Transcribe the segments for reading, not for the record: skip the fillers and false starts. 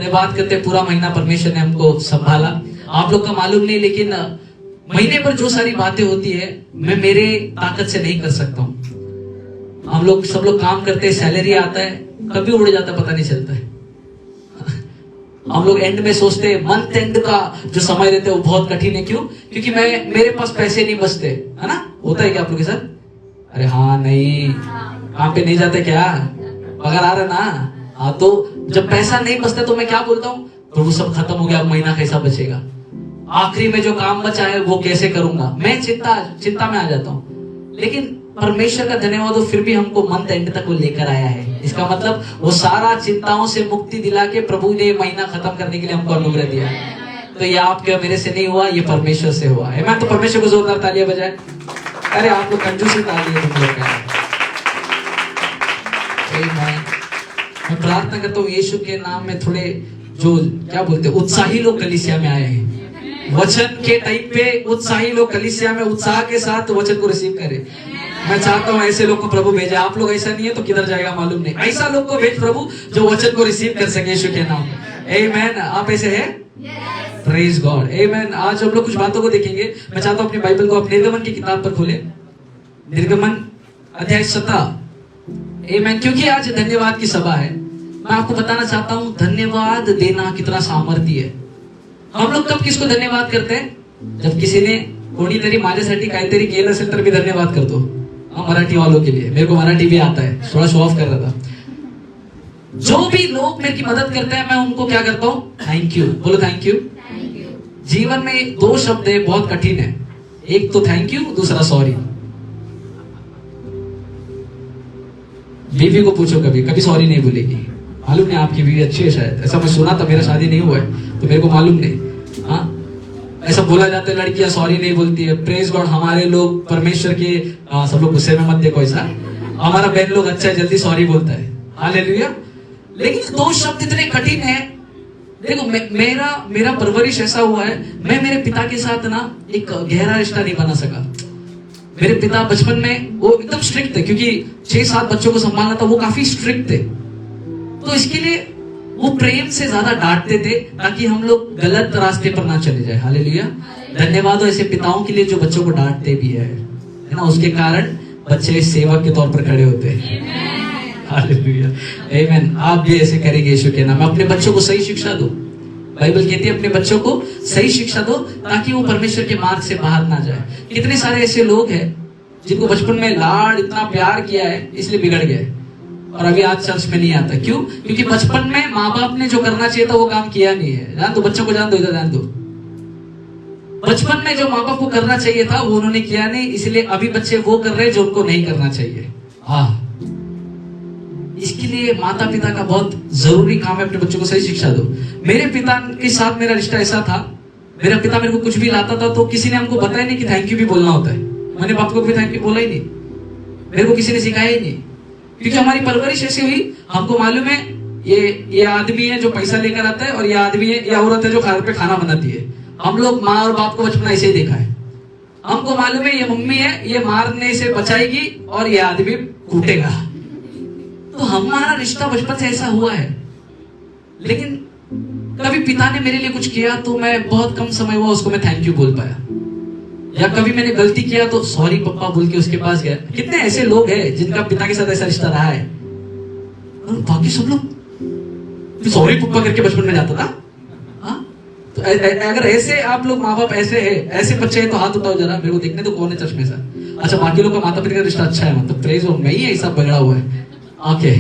धन्यवाद करते हैं, पूरा महीना परमेश्वर ने हमको संभाला। आप लोग का मालूम नहीं, लेकिन महीने पर जो सारी बातें होती है मैं मेरे ताकत से नहीं कर सकता हूँ। हम लोग सब लोग काम करते हैं, सैलरी आता है, कभी उड़ जाता पता नहीं चलता है। हम लोग एंड में सोचते हैं, मंथ एंड का जो समय रहते हैं वो बहुत कठिन है। क्यों? क्योंकि मेरे पास पैसे नहीं बचते, है ना? होता है क्या आप लोग के साथ? अरे हाँ, नहीं, काम पे नहीं जाते क्या? पगार आ रहा ना? हाँ, तो जब पैसा नहीं बचता तो मैं क्या बोलता हूँ, प्रभु सब खत्म हो गया, अब महीना कैसा बचेगा, आखिरी में जो काम बचा है वो कैसे करूंगा, मैं चिंता में आ जाता हूँ। लेकिन परमेश्वर का धन्यवाद हो, फिर भी हमको मंथ एंड तक वो लेकर आया है। इसका मतलब वो सारा चिंताओं से मुक्ति दिला के प्रभु ने महीना खत्म करने के लिए हमको अनुग्रह दिया है। तो ये आपके मेरे से नहीं हुआ, ये परमेश्वर से हुआ है। मैं तो परमेश्वर को जोरदार तालियां बजाए। अरे आप लोग कंजूसी तालियां तुम लोग का। मैं प्रार्थना करता हूँ यीशु के नाम में थोड़े जो क्या बोलते हैं उत्साही लोग कलीसिया में आए हैं। वचन के टाइम पे उत्साही लोग कलीसिया में उत्साह के साथ वचन को रिसीव करें। मैं चाहता हूँ ऐसे लोग को प्रभु भेजे। आप लोग ऐसा नहीं है तो किधर जाएगा मालूम नहीं। ऐसा लोग को भेज प्रभु जो वचन को रिसीव कर सके यीशु के नाम में। आमेन। आप ऐसे हैं? Praise God. आमेन। आज हम लोग कुछ बातों को देखेंगे। मैं चाहता हूँ अपनी बाइबल को आप निर्गमन की किताब पर खोले, निर्गमन अध्याय 17। आमेन। क्योंकि आज धन्यवाद की सभा है, मैं आपको बताना चाहता हूँ धन्यवाद देना कितना सामर्थ्य है। हम लोग कब किसको धन्यवाद करते हैं? जब किसी ने कोणीतरी माझ्यासाठी काहीतरी केलं असेल तर मी धन्यवाद करतो। मराठी वालों के लिए, मेरे को मराठी भी आता है, थोड़ा शो ऑफ कर रहा था। जो भी लोग मेरी मदद करते हैं मैं उनको क्या करता हूँ? Thank you. बोलो थैंक यू। जीवन में दो शब्द है बहुत कठिन है, एक तो थैंक यू, दूसरा सॉरी। बीवी को पूछो, कभी सॉरी नहीं बोलेगी। मालूम नहीं, आपकी बीवी अच्छी है शायद, ऐसा मैं सुना था, मेरा शादी नहीं हुआ है तो मेरे को मालूम नहीं। हाँ, ऐसा बोला जाता है लड़कियां सॉरी नहीं बोलती है। प्रेज गॉड, हमारे लोग परमेश्वर के सब लोग गुस्से में मत देखो ऐसा, हमारा बहन लोग अच्छा है, जल्दी सॉरी बोलता है। हालेलुया। लेकिन दो शब्द इतने कठिन है। देखो मेरा परवरिश ऐसा हुआ है, मैं मेरे पिता के साथ ना एक गहरा रिश्ता नहीं बना सका। मेरे पिता बचपन में वो एकदम स्ट्रिक्ट थे, क्योंकि 6-7 बच्चों को संभालना था, वो काफी स्ट्रिक्ट थे। तो इसके लिए वो प्रेम से ज्यादा डांटते थे ताकि हम लोग गलत रास्ते पर ना चले जाए। हालेलुया। धन्यवाद हो ऐसे पिताओं के लिए जो बच्चों को डांटते भी है ना, उसके कारण बच्चे सेवक के तौर पर खड़े होते हैं। हालेलुया। आमीन। आप भी ऐसे करेंगे यीशु के नाम। अपने बच्चों को सही शिक्षा दो। बाइबल कहती है अपने बच्चों को सही शिक्षा दो ताकि वो परमेश्वर के मार्ग से बाहर ना जाए। कितने सारे ऐसे लोग हैं जिनको बचपन में लाड इतना प्यार किया है इसलिए बिगड़ गए और अभी आज चर्च में नहीं आता। क्यों? क्योंकि बचपन में माँ बाप ने जो करना चाहिए था वो काम किया नहीं है। जान दो बच्चों को, जान दो, इधर जान दो। बचपन में जो माँ बाप को करना चाहिए था वो उन्होंने किया नहीं, इसलिए अभी बच्चे वो कर रहे हैं जो उनको नहीं करना चाहिए। हाँ, इसके लिए माता पिता का बहुत जरूरी काम है, अपने बच्चों को सही शिक्षा दो। मेरे पिता के साथ मेरा रिश्ता ऐसा था, मेरा पिता मेरे को कुछ भी लाता था तो किसी ने हमको बताया नहीं कि थैंक यू भी बोलना होता है। मैंने बाप को भी थैंक यू बोला ही नहीं, मेरे को किसी ने सिखाया ही नहीं, क्योंकि हमारी परवरिश ऐसी हुई। हमको मालूम है ये आदमी है जो पैसा लेकर आता है और ये आदमी है, ये औरत है जो घर पे खाना बनाती है। हम लोग माँ और बाप को बचपन ऐसे ही देखा है। हमको मालूम है ये मम्मी है, ये मारने से बचाएगी और ये आदमी कूटेगा। तो हमारा रिश्ता बचपन से ऐसा हुआ है। लेकिन कभी पिता ने मेरे लिए कुछ किया तो मैं बहुत कम समय हुआ उसको मैं थैंक यू बोल पाया, या कभी मैंने गलती किया तो सॉरी पप्पा बोल के उसके पास गया। कितने ऐसे लोग हैं जिनका पिता के साथ ऐसा रिश्ता रहा है और बाकी सब लोग सॉरी पप्पा करके बचपन में जाता था। हाँ, तो अगर ऐसे आप लोग माँ बाप ऐसे है, ऐसे बच्चे हैं तो हाथ उठाओ जरा, मेरे को देखने तो कौन है चश्मे से। अच्छा, बाकी लोग का माता पिता का रिश्ता अच्छा है, मतलब प्रेज हो, मैं ही ऐसा बगड़ा हुआ है। ओके,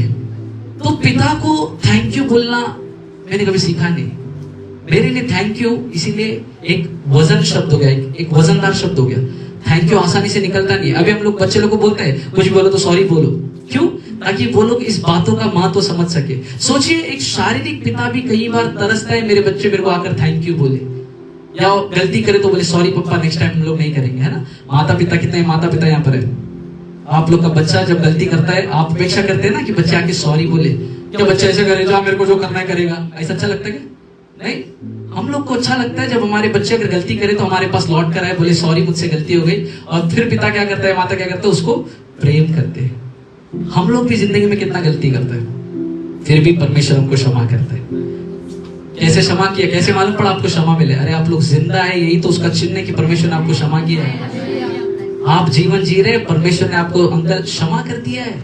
तो पिता को थैंक यू बोलना मैंने कभी सीखा नहीं। मेरे लिए थैंक यू इसीलिए एक वजन शब्द हो गया, एक वजनदार शब्द हो गया। थैंक यू आसानी से निकलता नहीं। अभी हम लोग बच्चे लोग को बोलते हैं कुछ बोलो तो सॉरी बोलो। क्यों? ताकि वो लोग इस बातों का महत्व समझ सके। सोचिए, एक शारीरिक पिता भी कई बार तरसता है मेरे बच्चे मेरे को आकर थैंक यू बोले, या गलती करे तो बोले सॉरी पप्पा नेक्स्ट टाइम हम लोग नहीं करेंगे, है ना। माता पिता कितने माता पिता यहाँ पर है। आप लोग का बच्चा जब गलती करता है आप अपेक्षा करते हैं ना कि बच्चे आके सॉरी बोले। क्या बच्चा ऐसे करे जो मेरे को जो करना है करेगा, ऐसा अच्छा लगता है क्या? नहीं, हम लोग को अच्छा लगता है जब हमारे बच्चे अगर गलती करे तो हमारे पास लौट कर आए, बोले सॉरी मुझसे गलती हो गई। और फिर पिता क्या करता है, माता क्या करता है, उसको प्रेम करते हैं। हम लोग भी जिंदगी में कितना गलती करते हैं, फिर भी परमेश्वर हमको क्षमा करता है। कैसे क्षमा किया? कैसे मालूम पड़ा आपको क्षमा मिले? अरे आप लोग जिंदा है, यही तो उसका चिन्ह है कि परमेश्वर ने आपको क्षमा किया है। आप जीवन जी रहे, परमेश्वर ने आपको अंदर क्षमा कर दिया है।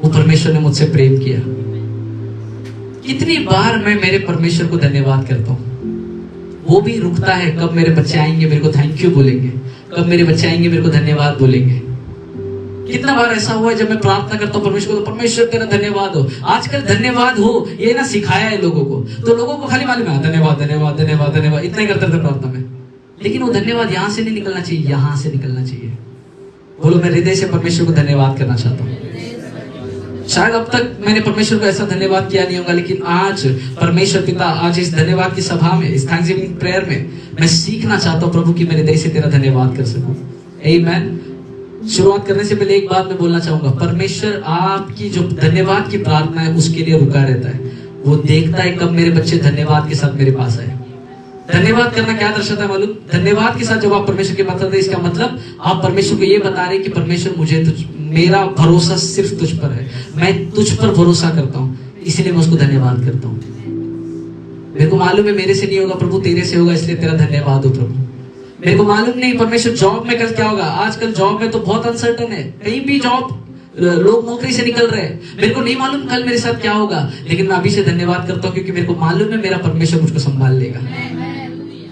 वो परमेश्वर ने मुझसे प्रेम किया। कितनी बार मैं मेरे परमेश्वर को धन्यवाद करता हूँ। वो भी रुकता है, कब मेरे बच्चे आएंगे मेरे को थैंक यू बोलेंगे, कब मेरे बच्चे आएंगे मेरे को धन्यवाद बोलेंगे। कितना बार ऐसा हुआ है जब मैं प्रार्थना करता हूँ परमेश्वर को, तो परमेश्वर तेरा धन्यवाद हो। आजकल धन्यवाद हो ये ना सिखाया है लोगों को, तो लोगों को खाली मालूम है धन्यवाद धन्यवाद धन्यवाद धन्यवाद, इतना ही करते थे प्रार्थना में। लेकिन वो धन्यवाद यहाँ से नहीं निकलना चाहिए, यहाँ से निकलना चाहिए। बोलो मैं हृदय से परमेश्वर को धन्यवाद करना चाहता हूँ। शायद अब तक मैंने परमेश्वर को ऐसा धन्यवाद किया नहीं होगा, लेकिन आज परमेश्वर पिता, आज इस धन्यवाद की सभा में, इस थैंक्सगिविंग प्रेयर में मैं सीखना चाहता हूँ प्रभु कि मेरे हृदय से तेरा धन्यवाद कर सकूं। आमीन। शुरुआत करने से पहले एक बात मैं बोलना चाहूंगा, परमेश्वर आपकी जो धन्यवाद की प्रार्थना है उसके लिए रुका रहता है। वो देखता है कब मेरे बच्चे धन्यवाद के साथ मेरे पास आए। धन्यवाद करना क्या दर्शाता है मालूम? धन्यवाद के साथ जब आप परमेश्वर के पास आते हैं, इसका मतलब आप परमेश्वर को ये बता रहे हैं कि परमेश्वर मुझे मेरा भरोसा सिर्फ तुझ पर है, मैं तुझ पर भरोसा करता हूँ, इसलिए मैं उसको धन्यवाद करता हूँ। मेरे को मालूम है मेरे से नहीं होगा प्रभु, तेरे से होगा, इसलिए तेरा धन्यवाद हो प्रभु। मेरे को मालूम नहीं परमेश्वर जॉब में कल क्या होगा। आजकल जॉब में तो बहुत अनसर्टन है, कहीं भी जॉब, लोग नौकरी से निकल रहे हैं। मेरे को नहीं मालूम कल मेरे साथ क्या होगा, लेकिन मैं अभी से धन्यवाद करता हूँ क्योंकि मेरे को मालूम है मेरा परमेश्वर मुझको संभाल लेगा।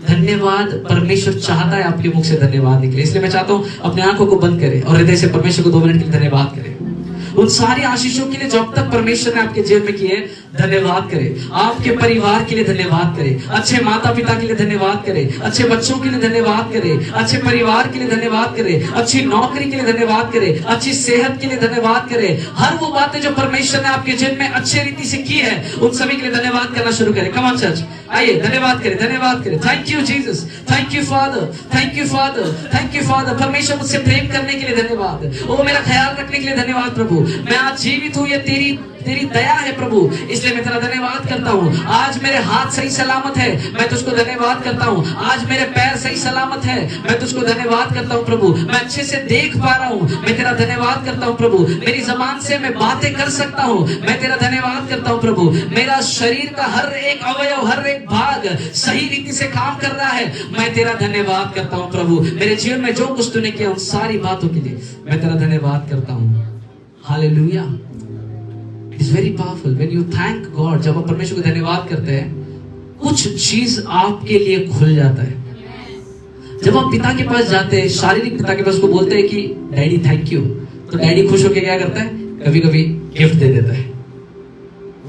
धन्यवाद परमेश्वर चाहता है आपके मुख से धन्यवाद निकले, इसलिए मैं चाहता हूँ अपने आंखों को बंद करें और हृदय से परमेश्वर को 2 मिनट के लिए धन्यवाद करें। उन सारी आशीषों के लिए जो अब तक परमेश्वर ने आपके जीवन में किए, धन्यवाद करें। आपके परिवार के लिए धन्यवाद करें, अच्छे माता पिता के लिए धन्यवाद करें, अच्छे बच्चों के लिए धन्यवाद करें, अच्छे परिवार के लिए धन्यवाद करें, अच्छी नौकरी के लिए धन्यवाद करें, अच्छी सेहत के लिए धन्यवाद करें। हर वो बातें जो परमेश्वर ने आपके जीवन में अच्छे रीति से की है, उन सभी के लिए धन्यवाद करना शुरू करें। कम ऑन चर्च, आइए धन्यवाद करें, धन्यवाद करें। Thank you Jesus, thank you father, thank you father, thank you father. परमेश्वर मुझसे प्रेम करने के लिए धन्यवाद, वो मेरा ख्याल रखने के लिए धन्यवाद प्रभु। मैं आज जीवित हूँ, ये तेरी दया है प्रभु, इसलिए मैं तेरा धन्यवाद करता हूँ। आज मेरे हाथ सही सलामत है, मैं तुझको धन्यवाद करता हूँ। आज मेरे पैर सही सलामत है, मैं तुझको धन्यवाद करता हूँ प्रभु। मैं अच्छे से देख पा रहा हूँ, मैं तेरा धन्यवाद करता हूँ प्रभु। मेरी जबान से मैं बातें कर सकता हूँ, मैं तेरा धन्यवाद करता हूँ प्रभु। मेरा शरीर का हर एक अवयव, हर एक भाग सही रीति से काम कर रहा है, मैं तेरा धन्यवाद करता हूँ प्रभु। मेरे जीवन में जो कुछ तूने किया उन सारी बातों के लिए मैं तेरा धन्यवाद करता हूँ। Hallelujah. It's very powerful when you thank God. जब आप परमेश्वर को धन्यवाद करते हैं, कुछ चीज आपके लिए खुल जाता है। जब आप पिता के पास जाते हैं, शारीरिक पिता के पास, को बोलते हैं कि डैडी थैंक यू, तो डैडी खुश होकर क्या करता है? कभी कभी गिफ्ट दे देता है,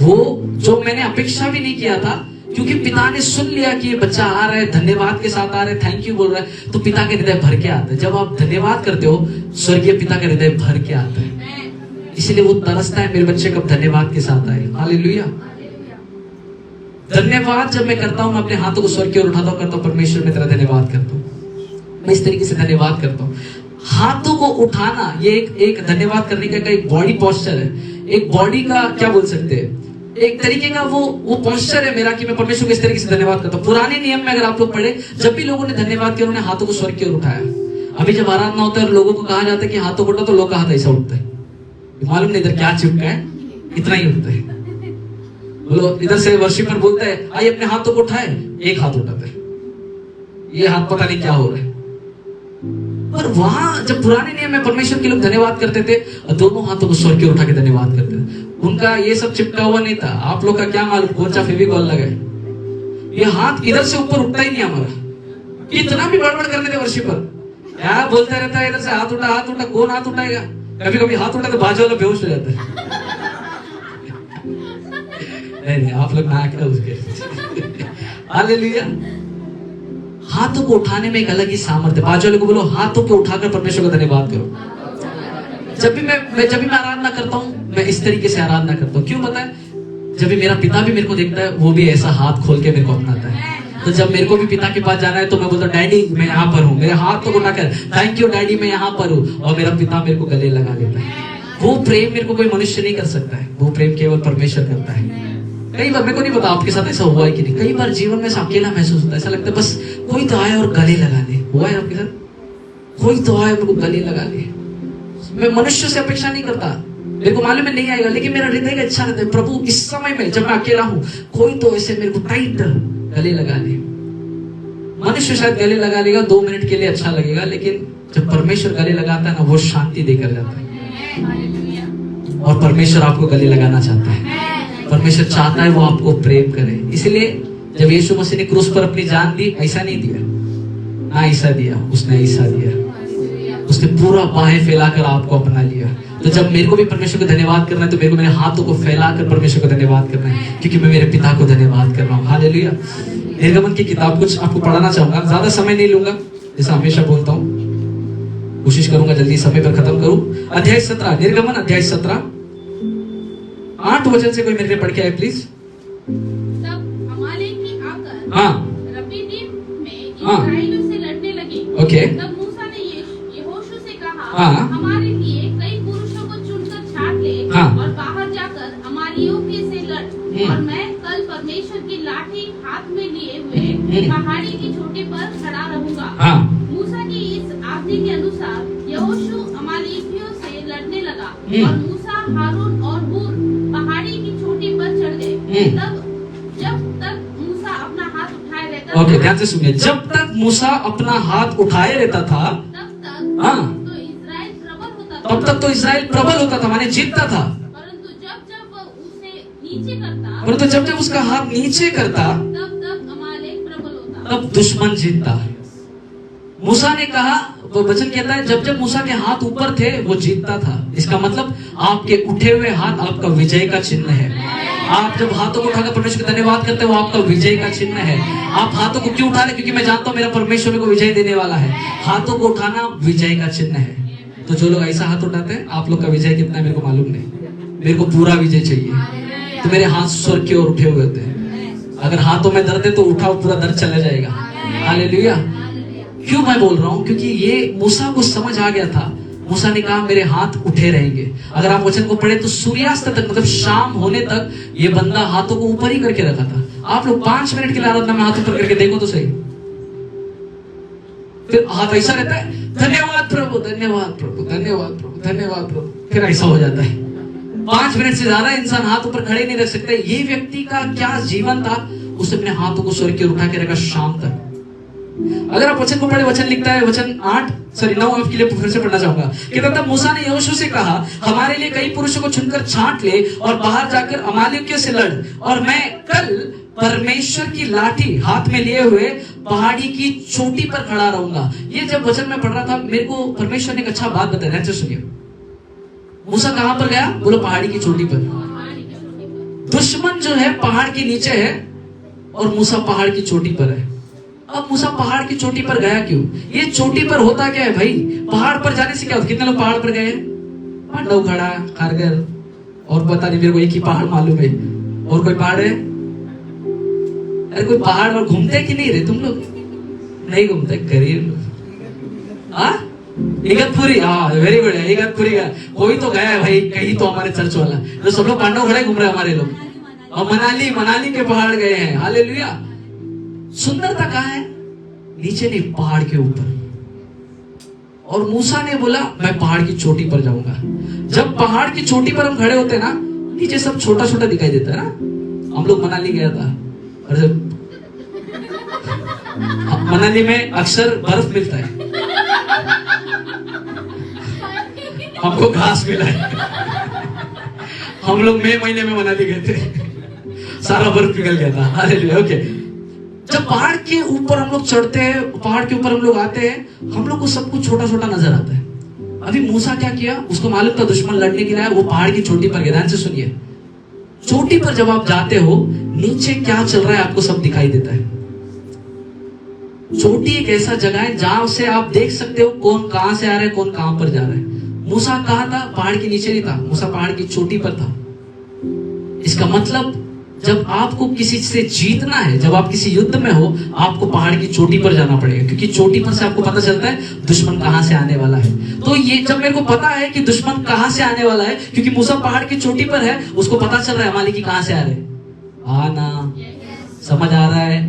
वो जो मैंने अपेक्षा भी नहीं किया था, क्योंकि पिता ने सुन लिया कि ये बच्चा आ रहा है, धन्यवाद के साथ आ रहा है, थैंक यू बोल रहा है, तो पिता के हृदय भर के आता है। जब आप धन्यवाद करते हो, स्वर्गीय पिता का हृदय भर के आता है, इसलिए वो तरसता है मेरे बच्चे कब धन्यवाद के साथ आए। हालेलुया। धन्यवाद जब मैं करता हूं, मैं अपने हाथों को स्वर्ग की ओर उठाता हूं, करता हूं परमेश्वर मैं तेरा धन्यवाद करता हूं। मैं इस तरीके से धन्यवाद करता हूं। हाथों को उठाना ये एक धन्यवाद करने का एक बॉडी पोस्चर है, एक बॉडी का क्या बोल सकते हैं, एक तरीके का वो पोस्चर है मेरा कि मैं परमेश्वर को इस तरीके से धन्यवाद करता हूँ। पुराने नियम में अगर आप लोग पढ़े, जब भी लोगों ने धन्यवाद किया, उन्होंने हाथों को स्वर्ग की ओर उठाया। अभी जब आराधना होता है और लोगों को कहा जाता है कि हाथों को उठाओ, तो लोग का हाथ ऐसा उठता है, मालूम नहीं इधर क्या चिपका है, इतना ही उठता है। बोलो इधर से वर्शिपर बोलता है आइए अपने हाथों को उठाए, एक हाथ उठाता है, ये हाथ पता नहीं क्या हो रहा है। पर वहां जब पुराने नियम में परमेश्वर के लोग धन्यवाद करते थे, दोनों हाथों को स्वर्ग की ओर उठा के धन्यवाद करते थे। उनका ये सब चिपका हुआ नहीं था। आप लोग का क्या मालूम कौन सा फेविकॉल लगा है, ये हाथ इधर से ऊपर उठता ही नहीं हमारा। कितना भी बड़बड़ करने थे वर्शिपर, क्या बोलता रहता है इधर से हाथ उठा, हाथ उठा, कौन हाथ उठाएगा? कभी कभी हाथ उठा तो बाजू वाला बेहोश हो जाता है। नहीं आप लोग ना क्या उसके। हालेलुया। हाथों को उठाने में एक अलग ही सामर्थ्य। बाजू वाले को बोलो हाथों को उठाकर परमेश्वर का धन्यवाद करो। जब भी मैं आराधना करता हूँ, मैं इस तरीके से आराधना करता हूँ। क्यों पता है? जब भी मेरा पिता भी मेरे को देखता है, वो भी ऐसा हाथ खोल के मेरे को अपनाता है। तो जब मेरे को भी पिता के पास जाना है, तो मैं बोलता हूँ डैडी मैं यहाँ पर हूँ, मेरे हाथ तो उठाकर थैंक यू डैडी मैं यहाँ पर हूँ, और मेरा पिता मेरे को गले लगा लेता है। वो प्रेम मेरे को कोई मनुष्य नहीं कर सकता है, वो प्रेम केवल परमेश्वर करता है। कई बार, मेरे को नहीं पता आपके साथ ऐसा हुआ है कि नहीं, कई बार जीवन में अकेला महसूस होता है, ऐसा लगता है बस कोई तो आए और गले लगा ले। हुआ है आपके साथ? कोई तो आए मेरे को गले लगा ले। मैं मनुष्य से अपेक्षा नहीं करता, मेरे को मालूम है नहीं आएगा, लेकिन मेरा हृदय का इच्छा रहता है प्रभु इस समय में जब मैं अकेला हूं कोई तो ऐसे मेरे को टाइट गले लगा ले। मनुष्य शायद गले लगा लेगा 2 मिनट के लिए अच्छा लगेगा, लेकिन जब परमेश्वर गले लगाता है ना वो शांति देकर जाता है। और परमेश्वर आपको गले लगाना चाहता है, परमेश्वर चाहता है वो आपको प्रेम करे। इसलिए जब यीशु मसीह ने क्रूस पर अपनी जान दी, ऐसा नहीं दिया ना ऐसा दिया, उसने ऐसा दिया, उसने पूरा बाहें फैलाकर आपको अपना लिया। तो जब मेरे को भी परमेश्वर को धन्यवाद करना है तो मेरे को मेरे हाथों को फैलाकर परमेश्वर को धन्यवाद करना है, क्योंकि मैं मेरे पिता को धन्यवाद कर रहा हूँ। हालेलुया। निर्गमन की किताब कुछ आपको पढ़ाना चाहूंगा, ज्यादा समय नहीं लूंगा, जैसा हमेशा बोलता हूँ, कोशिश करूंगा जल्दी समय पर खत्म करूं। अध्याय 17, निर्गमन अध्याय 17, 8 वचन से कोई मेरे लिए पढ़ के आए प्लीज। तब अमालेकी आकर हाँ रपीदीम में इस्राएलियों से लड़ने लगे। ओके। तब मूसा ने यहोशू से कहा, हाँ। हमारे लिए कई पुरुषों को चुनकर छांट ले हाँ। और बाहर जाकर अमालियों के से लड़, और मैं कल परमेश्वर की लाठी हाथ में लिए हुए पहाड़ी की चोटी पर खड़ा रहूंगा। हाँ। मूसा की इस आज्ञा के अनुसार यहोशू अमालेकियों से लड़ने लगा, और मूसा, हारून और हूर पहाड़ी की चोटी पर चढ़ गए। तब जब तक मूसा अपना हाथ उठाए रहता ओके, ध्यान से सुनिए। जब तक मूसा अपना हाथ उठाए रहता था तब तक हाँ तो इस्राएल प्रबल होता था। तब तक तो इस्राएल प्रबल होता था, माने जीतता था। परंतु जब जब वह उसे नीचे करता, परंतु जब जब उसका हाथ नीचे करता तब तब अमालेक प्रबल होता। तब दुश्मन जीतता। मूसा ने कहा, वो वचन कहता है जब जब मूसा के हाथ ऊपर थे वो जीतता था। इसका मतलब आपके उठे हुए हाथ आपका विजय का चिन्ह है। आप जब हाथों को उठाकर परमेश्वर का धन्यवाद करते हो वो आपका विजय का चिन्ह है। आप हाथों को क्यों उठा रहे? क्योंकि मैं जानता हूं मेरा परमेश्वर मेरे को विजय देने वाला है। हाथों को उठाना विजय का चिन्ह है। तो जो लोग ऐसा हाथ उठाते हैं, आप लोग का विजय कितना है मेरे को मालूम नहीं। मेरे को पूरा विजय चाहिए। तो मेरे हाथ स्वर्ग की ओर उठे हुए होते हैं। अगर हाथों में दर्द है तो उठाओ, पूरा दर्द चला जाएगा। हालेलुया। क्यों मैं बोल रहा हूं? क्योंकि ये मूसा को समझ आ गया था। मूसा ने कहा मेरे हाथ उठे रहेंगे। अगर आप वचन को पढ़े तो सूर्यास्त तक, मतलब शाम होने तक ये बंदा हाथों को ऊपर ही करके रखा था। आप लोग 5 मिनट के लिए आराधना में हाथ ऊपर करके देखो तो सही। फिर हाथ ऐसा रहता है, धन्यवाद प्रभु, धन्यवाद प्रभु, धन्यवाद प्रभु, धन्यवाद प्रभु, फिर ऐसा हो जाता है। 5 मिनट से ज्यादा इंसान हाथ ऊपर खड़े नहीं रख सकता। ये व्यक्ति का क्या जीवन था, उसने अपने हाथों को स्वर्ग की ओर उठा के रखा शाम तक। अगर आप वचन को पढ़े, वचन लिखता है, वचन 9 आपके लिए फिर से पढ़ना चाहूंगा कि तब मूसा ने यहोशू से कहा, हमारे लिए कई पुरुषों को चुनकर छांट ले और बाहर जाकर अमालेकियों से लड़, और मैं कल परमेश्वर की लाठी हाथ में लिए हुए पहाड़ी की चोटी पर खड़ा रहूंगा। ये जब वचन में पढ़ रहा था मेरे को परमेश्वर ने एक अच्छा बात बताया। ध्यान से सुनिए। मूसा कहां पर गया? बोलो पहाड़ी की चोटी पर। दुश्मन जो है पहाड़ के नीचे है और मूसा पहाड़ की चोटी पर है। अब मूसा पहाड़ की चोटी पर गया क्यों? ये चोटी पर होता क्या है भाई? पहाड़ पर जाने से क्या होता? कितने लोग पहाड़ पर गए? पांडवगढ़ा, खारगर, और पता नहीं मेरे को एक ही पहाड़ मालूम है। और कोई पहाड़ है? अरे कोई पहाड़ और घूमते कि नहीं रे तुम लोग? नहीं घूमते, गरीब लोग। इगतपुरी, हाँ वेरी गुड है। इगतपुरी का कोई तो गया है भाई, कहीं तो हमारे चर्च वाला। तो सब लोग पांडवगढ़ा घूम रहे हमारे लोग, और मनाली के पहाड़ गए हैं। हालेलुया। सुंदरता कहाँ है? नीचे नहीं, पहाड़ के ऊपर। और मूसा ने बोला मैं पहाड़ की चोटी पर जाऊंगा। जब पहाड़ की चोटी पर हम खड़े होते हैं ना, नीचे सब छोटा छोटा दिखाई देता है ना। हम लोग मनाली गया था, और जब मनाली में अक्सर बर्फ मिलता है, हमको घास मिला है। हम लोग मई महीने में मनाली गए थे, सारा बर्फ पिघल गया था। हालेलुया। ओके। जब पहाड़ के ऊपर हम लोग चढ़ते हैं, पहाड़ के ऊपर हम लोग आते हैं, हम लोग को सब कुछ छोटा छोटा नजर आता है। अभी मूसा क्या किया? उसको मालूम था दुश्मन लड़ने के लिए, वो पहाड़ की चोटी पर गया। ध्यान से सुनिए। चोटी पर जब आप जाते हो, नीचे क्या चल रहा है आपको सब दिखाई देता है। चोटी एक ऐसा जगह है जहां से आप देख सकते हो कौन कहां से आ रहा है, कौन कहां पर जा रहा है। मूसा कहां था? पहाड़ के नीचे नहीं था, मूसा पहाड़ की चोटी पर था। इसका मतलब जब आपको किसी से जीतना है, जब आप किसी युद्ध में हो, आपको पहाड़ की चोटी पर जाना पड़ेगा, क्योंकि चोटी पर से आपको पता चलता है दुश्मन कहां से आने वाला है। तो ये जब मेरे को पता है कि दुश्मन कहां से आने वाला है, क्योंकि मूसा पहाड़ की चोटी पर है, उसको पता चल रहा है अमालेकी कहां से आ रहे। ना समझ आ रहा है?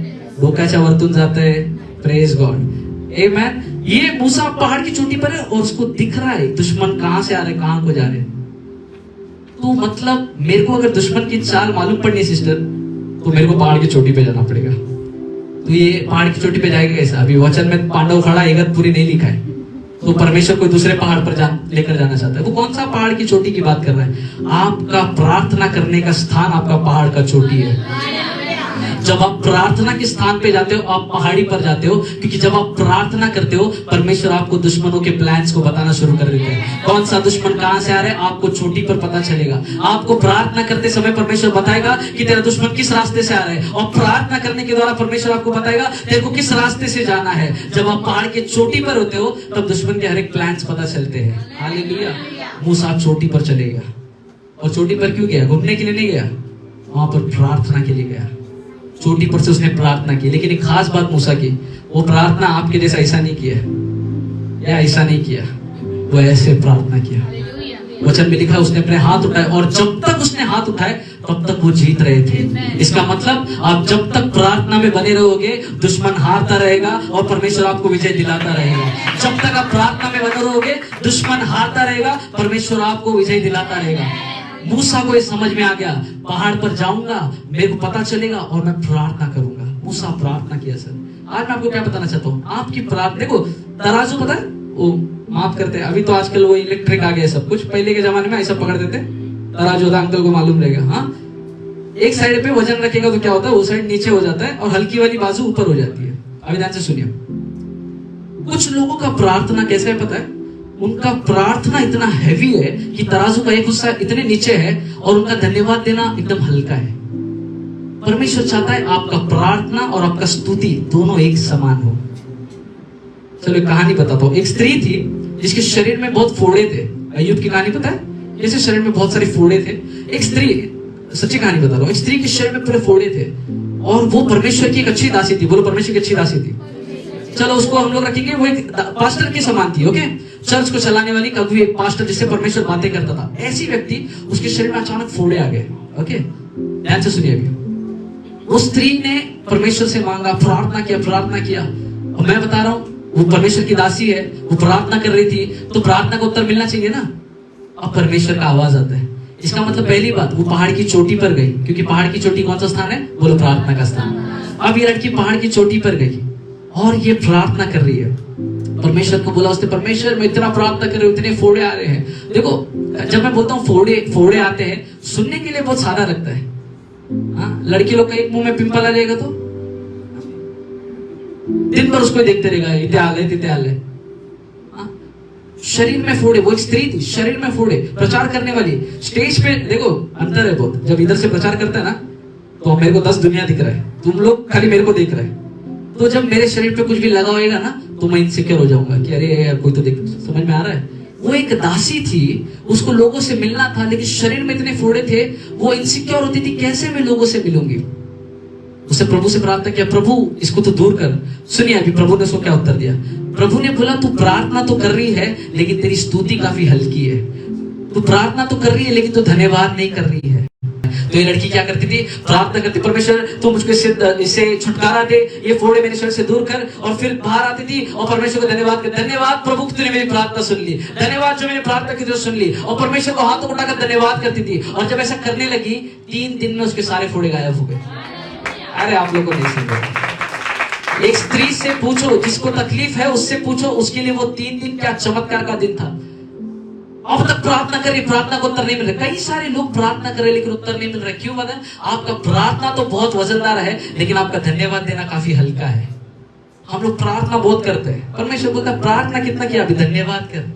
डोक्याच्या वरतून जाते। प्रेज गॉड, आमेन। ये मूसा पहाड़ की चोटी पर है और उसको दिख रहा है दुश्मन कहां से आ रहे, कहां को जा रहे। तो मतलब मेरे को अगर दुश्मन की चाल मालूम पड़नी है सिस्टर, तो मेरे को पहाड़ की चोटी पे जाना पड़ेगा। तो ये पहाड़ की चोटी पे जाएगा कैसा? अभी वचन में पांडव खड़ा इगतपुरी नहीं लिखा है, तो परमेश्वर कोई दूसरे पहाड़ पर लेकर जाना चाहता है। वो कौन सा पहाड़ की चोटी की बात कर रहा है? आपका प्रार्थना करने का स्थान आपका पहाड़ का चोटी है। जब आप प्रार्थना के स्थान पे जाते हो, आप पहाड़ी पर जाते हो, क्योंकि जब आप प्रार्थना करते हो, परमेश्वर आपको दुश्मनों के प्लान्स को बताना शुरू कर देते हैं। कौन सा दुश्मन कहां से आ रहा है आपको चोटी पर पता चलेगा। आपको प्रार्थना करते समय परमेश्वर बताएगा कि तेरा दुश्मन किस रास्ते से आ रहा है, और प्रार्थना करने के द्वारा परमेश्वर आपको बताएगा तेरे को किस रास्ते से जाना है। जब आप पहाड़ के चोटी पर होते हो, तब दुश्मन के हर एक प्लान्स पता चलते हैं। हालेलुया। मूसा चोटी पर चले गया, और चोटी पर क्यों गया? घूमने के लिए नहीं गया, वहां पर प्रार्थना के लिए गया। चोटी पर से उसने प्रार्थना की, लेकिन एक खास बात मूसा की, वो प्रार्थना आपके जैसा ऐसा नहीं किया, या ऐसा नहीं किया, वो ऐसे प्रार्थना किया। वचन में लिखा उसने अपने हाथ उठाए, और जब तक उसने हाथ उठाए तब तक वो जीत रहे थे। इसका मतलब आप जब तक प्रार्थना में बने रहोगे, दुश्मन हारता रहेगा और परमेश्वर आपको विजय दिलाता रहेगा। जब तक आप प्रार्थना में बने रहोगे, दुश्मन हारता रहेगा, परमेश्वर आपको विजय दिलाता रहेगा। मूसा को ये समझ में आ गया, पहाड़ पर जाऊंगा, मेरे को पता चलेगा और मैं प्रार्थना करूंगा। मूसा प्रार्थना किया। सर आज मैं आपको क्या बताना चाहता हूँ, आपकी प्रार्थना, देखो तराजू पता है, वो माफ करते हैं, अभी तो आजकल वो इलेक्ट्रिक आ गया सब कुछ, पहले के जमाने में ऐसा पकड़ देते तराजू होता, अंकल को मालूम रहेगा। हाँ, एक साइड पे वजन रखेगा तो क्या होता है, वो साइड नीचे हो जाता है और हल्की वाली बाजू ऊपर हो जाती है। अभी ध्यान से सुनिए, कुछ लोगों का प्रार्थना कैसा है पता है, उनका प्रार्थना इतना हैवी है कि तराजू का एक हिस्सा इतने नीचे है और उनका धन्यवाद देना एकदम हल्का है। परमेश्वर चाहता है आपका प्रार्थना और आपका स्तुति दोनों एक समान हो। चलो एक कहानी बताता हूँ। एक स्त्री थी जिसके शरीर में बहुत फोड़े थे। अय्यूब की कहानी पता है, जैसे शरीर में बहुत सारे फोड़े थे। एक स्त्री, सच्ची कहानी बता रहा हूँ, एक स्त्री के शरीर में पूरे फोड़े थे और वो परमेश्वर की एक अच्छी दासी थी। बोलो परमेश्वर की अच्छी दासी थी। चलो उसको हम लोग रखेंगे, वो एक पास्टर के समान थी। ओके, चर्च को चलाने वाली कभी एक पास्टर जिससे परमेश्वर बातें करता था, ऐसी व्यक्ति, उसके शरीर में अचानक फोड़े आ गए। ओके, ध्यान से सुनिए। अभी वो स्त्री ने परमेश्वर से मांगा, प्रार्थना किया। और मैं बता रहा हूं, वो परमेश्वर की दासी है, वो प्रार्थना कर रही थी, तो प्रार्थना का उत्तर मिलना चाहिए ना। अब परमेश्वर का आवाज आता है। इसका मतलब पहली बात, वो पहाड़ की चोटी पर गई, क्योंकि पहाड़ की चोटी कौन सा स्थान है? बोलो प्रार्थना का स्थान। अब ये लड़की पहाड़ की चोटी पर गई और ये प्रार्थना कर रही है। परमेश्वर को बोला उसने, परमेश्वर मैं इतना प्रार्थना कर रही हूँ, इतने फोड़े आ रहे हैं। देखो जब मैं बोलता हूँ फोड़े आते हैं, सुनने के लिए बहुत सादा लगता है। हाँ, लड़की लोग का एक मुंह में पिंपल आ जाएगा तो दिन भर उसको देखते रहेगा, इत्ते हाल है। शरीर में फोड़े, वो एक स्त्री थी, शरीर में फोड़े, प्रचार करने वाली। स्टेज पे देखो अंतर है बहुत, जब इधर से प्रचार करता है ना, तो मेरे को 10 दुनिया दिख रहा है, तुम लोग खाली मेरे को देख रहे हैं। तो जब मेरे शरीर पे कुछ भी लगा होगा ना, तो मैं इनसिक्योर हो जाऊंगा कि अरे यार कोई तो देख, समझ में आ रहा है। वो एक दासी थी, उसको लोगों से मिलना था, लेकिन शरीर में इतने फोड़े थे, वो इनसिक्योर होती थी, कैसे मैं लोगों से मिलूंगी। उसने प्रभु से प्रार्थना किया, प्रभु इसको तो दूर कर। सुनिए अभी प्रभु ने उसको क्या उत्तर दिया। प्रभु ने बोला, तू प्रार्थना तो कर रही है, लेकिन तेरी स्तुति काफी हल्की है। तू प्रार्थना तो कर रही है, लेकिन तू धन्यवाद नहीं कर रही है। तो ये लड़की क्या करती थी? प्रार्थना करती, परमेश्वर तू मुझको इससे छुटकारा दे, ये फोड़े मेरे शरीर से दूर कर। और फिर बाहर आती थी और परमेश्वर को धन्यवाद कर, धन्यवाद प्रभु तूने मेरी प्रार्थना सुन ली, धन्यवाद जो मैंने प्रार्थना की तो सुन ली। और परमेश्वर को हाथों उठाकर धन्यवाद करती थी। और जब ऐसा करने लगी, 3 दिन में उसके सारे फोड़े गायब हो गए। अरे आप लोगों को नहीं समझ। एक स्त्री से पूछो, जिसको तकलीफ है उससे पूछो, उसके लिए वो 3 दिन क्या चमत्कार का दिन था। अब तक प्रार्थना करिए, प्रार्थना को उत्तर नहीं मिल रहा। कई सारे लोग प्रार्थना कर रहे लेकिन उत्तर नहीं मिल रहा। क्यों पता है? आपका प्रार्थना तो बहुत वजनदार है, लेकिन आपका धन्यवाद देना काफी हल्का है। हम लोग प्रार्थना बहुत करते हैं, परमेश्वर बोलता है प्रार्थना कितना किया, अभी धन्यवाद कर।